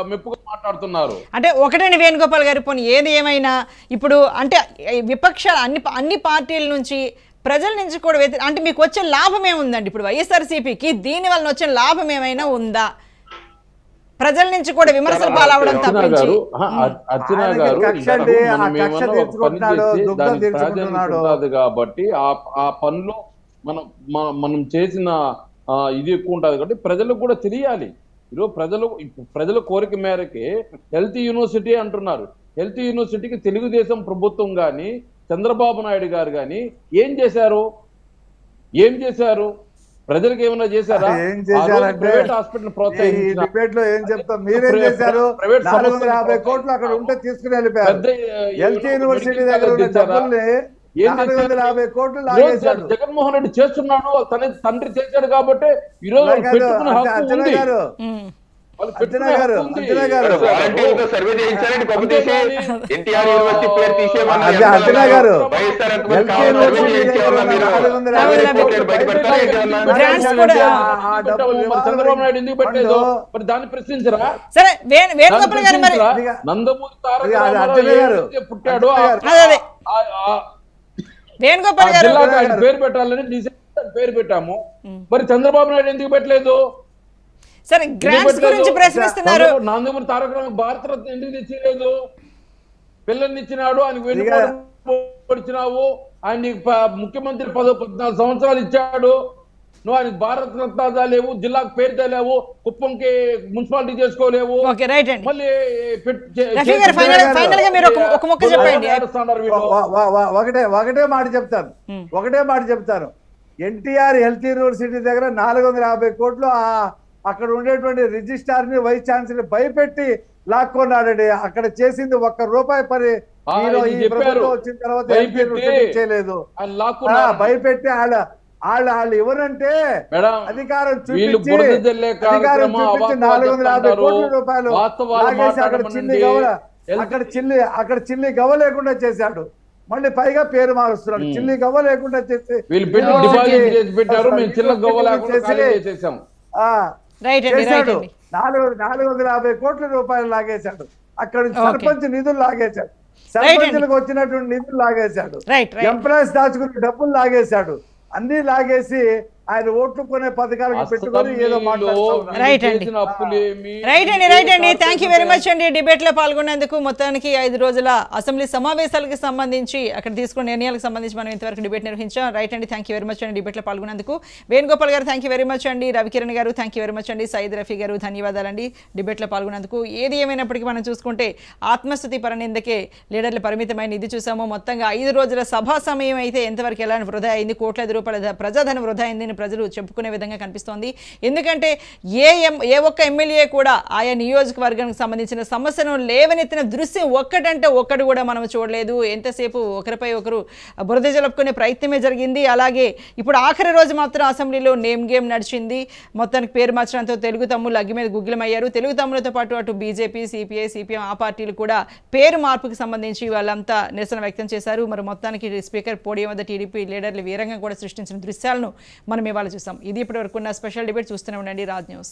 మెప్పుగా మాట్లాడుతున్నారు. అంటే ఒకటండి వేణుగోపాల్ గారు, పోనీ ఏది ఏమైనా ఇప్పుడు అంటే విపక్షాలు అన్ని పార్టీల నుంచి ప్రజల నుంచి కూడా అంటే మీకు వచ్చే లాభం ఏముందండి? ఇప్పుడు వైఎస్ఆర్సీపీకి దీని వలన వచ్చే లాభం ఏమైనా ఉందా? ప్రజల నుంచి కూడా విమర్శలు పాలవడం తప్పించి. అర్చన గారు కాబట్టి ఆ పనిలో మనం చేసిన ఇది ఎక్కువ ఉంటుంది కాబట్టి ప్రజలకు కూడా తెలియాలి. ఈరోజు ప్రజల కోరిక మేరకే హెల్త్ యూనివర్సిటీ అంటున్నారు. హెల్త్ యూనివర్సిటీకి తెలుగుదేశం ప్రభుత్వం కానీ చంద్రబాబు నాయుడు గారు కానీ ఏం చేశారు? ప్రజలకు ఏమైనా చేశారా? ప్రైవేట్ హాస్పిటల్ ప్రోత్సహించారు. ఏం చెప్తాం, మీరేం చేశారు? 450 కోట్లు అక్కడ ఉంటే తీసుకుని వెళ్ళిపోయారు. హెల్త్ యూనివర్సిటీ దగ్గర ఉన్న డబ్బుల్ని 450 కోట్లు లాగేశారు. జగన్మోహన్ రెడ్డి చేస్తున్నాడు, తండ్రి చేశాడు కాబట్టి ఈరోజు పెట్టుకున్న హక్కు ఉంది. వాళ్ళు అర్జున పెట్టుకునే గారు, హక్కు ఉంది. అర్జున గారు. వాలంటీర్లతో సర్వే చేయించారని కొంప తీసి అంతేగాని, ఎన్టీఆర్ యూనివర్సిటీ పేరు తీసేయమన్నారు. అదే అర్జున గారు, వైఎస్ఆర్ ఎంతమంది ఎల్కే కావాలో సర్వే యూనివర్సిటీ చేయించేవాళ్ళ దగ్గర మీరు 450 రిపోర్టెడ్ బయట పెడతారా ఏంటి అన్నా? Grants కూడా ఆ డబ్బు మరి చంద్రబాబు నాయుడు ఎందుకు పెట్టలేదు? మరి దాన్ని ప్రశ్నించరా? సరే వేణుగోపాల్ గారు మరి ప్రశ్నించరా? నందమూరి తారక అది రామారావు అర్జున గారు. ఏదైతే పుట్టాడో అదే. ఆ వేణుగోపాల్ గారు జిల్లాకు ఆయన పేరు పెట్టాలని డిసైడ్ పేరు పెట్టాము. మరి చంద్రబాబు నాయుడు ఎందుకు పెట్టలేదు? సరే గ్రాంట్స్ గురించి ప్రశ్నిస్తున్నారు. నందమూరి తారక రామారావు భారతరత్న ఎందుకు తెచ్చలేదు? పిల్లల్ని ఇచ్చినాడు, ఆయనకు వెన్నుపోడిచ్చినావు, ఆయన ముఖ్యమంత్రి 14 సంవత్సరాలు ఇచ్చాడు. నువ్వు ఆయనకు భారత రత్న లేవు, జిల్లాకు పేరు తేలేవు, కుప్పంకి మున్సిపాలిటీ చేసుకోలేవు. ఓకే రైట్ అండి. మళ్ళీ రఫీ గారు ఫైనల్ గా మీరు ఒక మొక్క చెప్పండి. ఒకటే మాట చెప్తాను. ఎన్టీఆర్ హెల్త్ యూనివర్సిటీ దగ్గర 450 కోట్లు అక్కడ ఉండేటువంటి రిజిస్ట్రార్ ని వైస్ ఛాన్సలర్ భయపెట్టి లాక్కున్నాడండి. అక్కడ చేసింది ₹1 పని ఈ ప్రభుత్వం వచ్చిన తర్వాత చేయలేదు. భయపెట్టి వాళ్ళు ఎవరంటే అధికారం చూపించి 450 కోట్ల రూపాయలు లాగేసి అక్కడ చిల్లి గవ్వ లేకుండా చేశాడు. మళ్ళీ పైగా పేరు మారుస్తున్నాడు. చిల్లి గవ్వ లేకుండా చేసి 450 కోట్ల రూపాయలు లాగేశాడు. అక్కడ సర్పంచ్ నిధులు లాగేశాడు. సర్పంచులకు వచ్చినటువంటి నిధులు లాగేశాడు. ఎంప్లాయీస్ దాచుకునే డబ్బులు లాగేశాడు. అన్ని లాగేసి ఆయన ఓట్లు కొనే పథకాలకు పెట్టుకొని ఏదో మాట్లాడుతున్నారు. రైట్ అండి. థ్యాంక్ యూ వెరీ మచ్ అండి డిబేట్ లో పాల్గొన్నందుకు. మొత్తానికి 5 రోజుల అసెంబ్లీ సమావేశాలకు సంబంధించి అక్కడ తీసుకున్న నిర్ణయాలకు సంబంధించి మనం ఇంతవరకు డిబేట్ నిర్వహించాం. రైట్ అండి, థ్యాంక్ యూ వెరీ మచ్ అండి డిబేట్ లో పాల్గొన్నందుకు. వేణుగోపాల్ గారు థ్యాంక్ యూ వెరీ మచ్ అండి. రవికిరణ్ గారు థ్యాంక్ యూ వెరీ మచ్ అండి. సయ్యద్ రఫీ గారు ధన్యవాదాలండి డిబేట్ లో పాల్గొన్నందుకు. ఏది ఏమైనప్పటికీ మనం చూసుకుంటే ఆత్మస్తుతి పరనిందకే లీడర్లు పరిమితమైన ఇది చూసాము. మొత్తంగా 5 రోజుల సభా సమయం అయితే ఎంతవరకు ఎలా వృధా అయింది, కోట్లాది రూపాయల ప్రజాధనం వృధా అయింది ప్రజలు చెప్పుకునే విధంగా కనిపిస్తోంది. ఎందుకంటే ఏ ఒక్క ఎమ్మెల్యే కూడా ఆయా నియోజకవర్గానికి సంబంధించిన సమస్యను లేవనెత్తిన దృశ్యం ఒక్కటంటే ఒక్కటి కూడా మనం చూడలేదు. ఎంతసేపు ఒకరిపై ఒకరు బురద జలుపుకునే ప్రయత్నమే జరిగింది. అలాగే ఇప్పుడు ఆఖరి రోజు మాత్రం అసెంబ్లీలో నేమ్ గేమ్ నడిచింది. మొత్తానికి పేరు మార్చడంతో తెలుగు తమ్ముళ్ళు అగ్గి మీద గుగ్గిలమయ్యారు. తెలుగు తమ్ములతో పాటు అటు బీజేపీ, సిపిఐ, సిపిఎం ఆ పార్టీలు కూడా పేరు మార్పుకి సంబంధించి వాళ్ళంతా నిరసన వ్యక్తం చేశారు. మరి మొత్తానికి స్పీకర్ పోడియం వద్ద టీడీపీ లీడర్లు వీరంగా కూడా సృష్టించిన దృశ్యాలను మనం ఇవాళ చూసాం. ఇది ఇప్పటి వరకు ఉన్న స్పెషల్ డిబేట్. చూస్తూనే ఉండండి రాజ్ న్యూస్.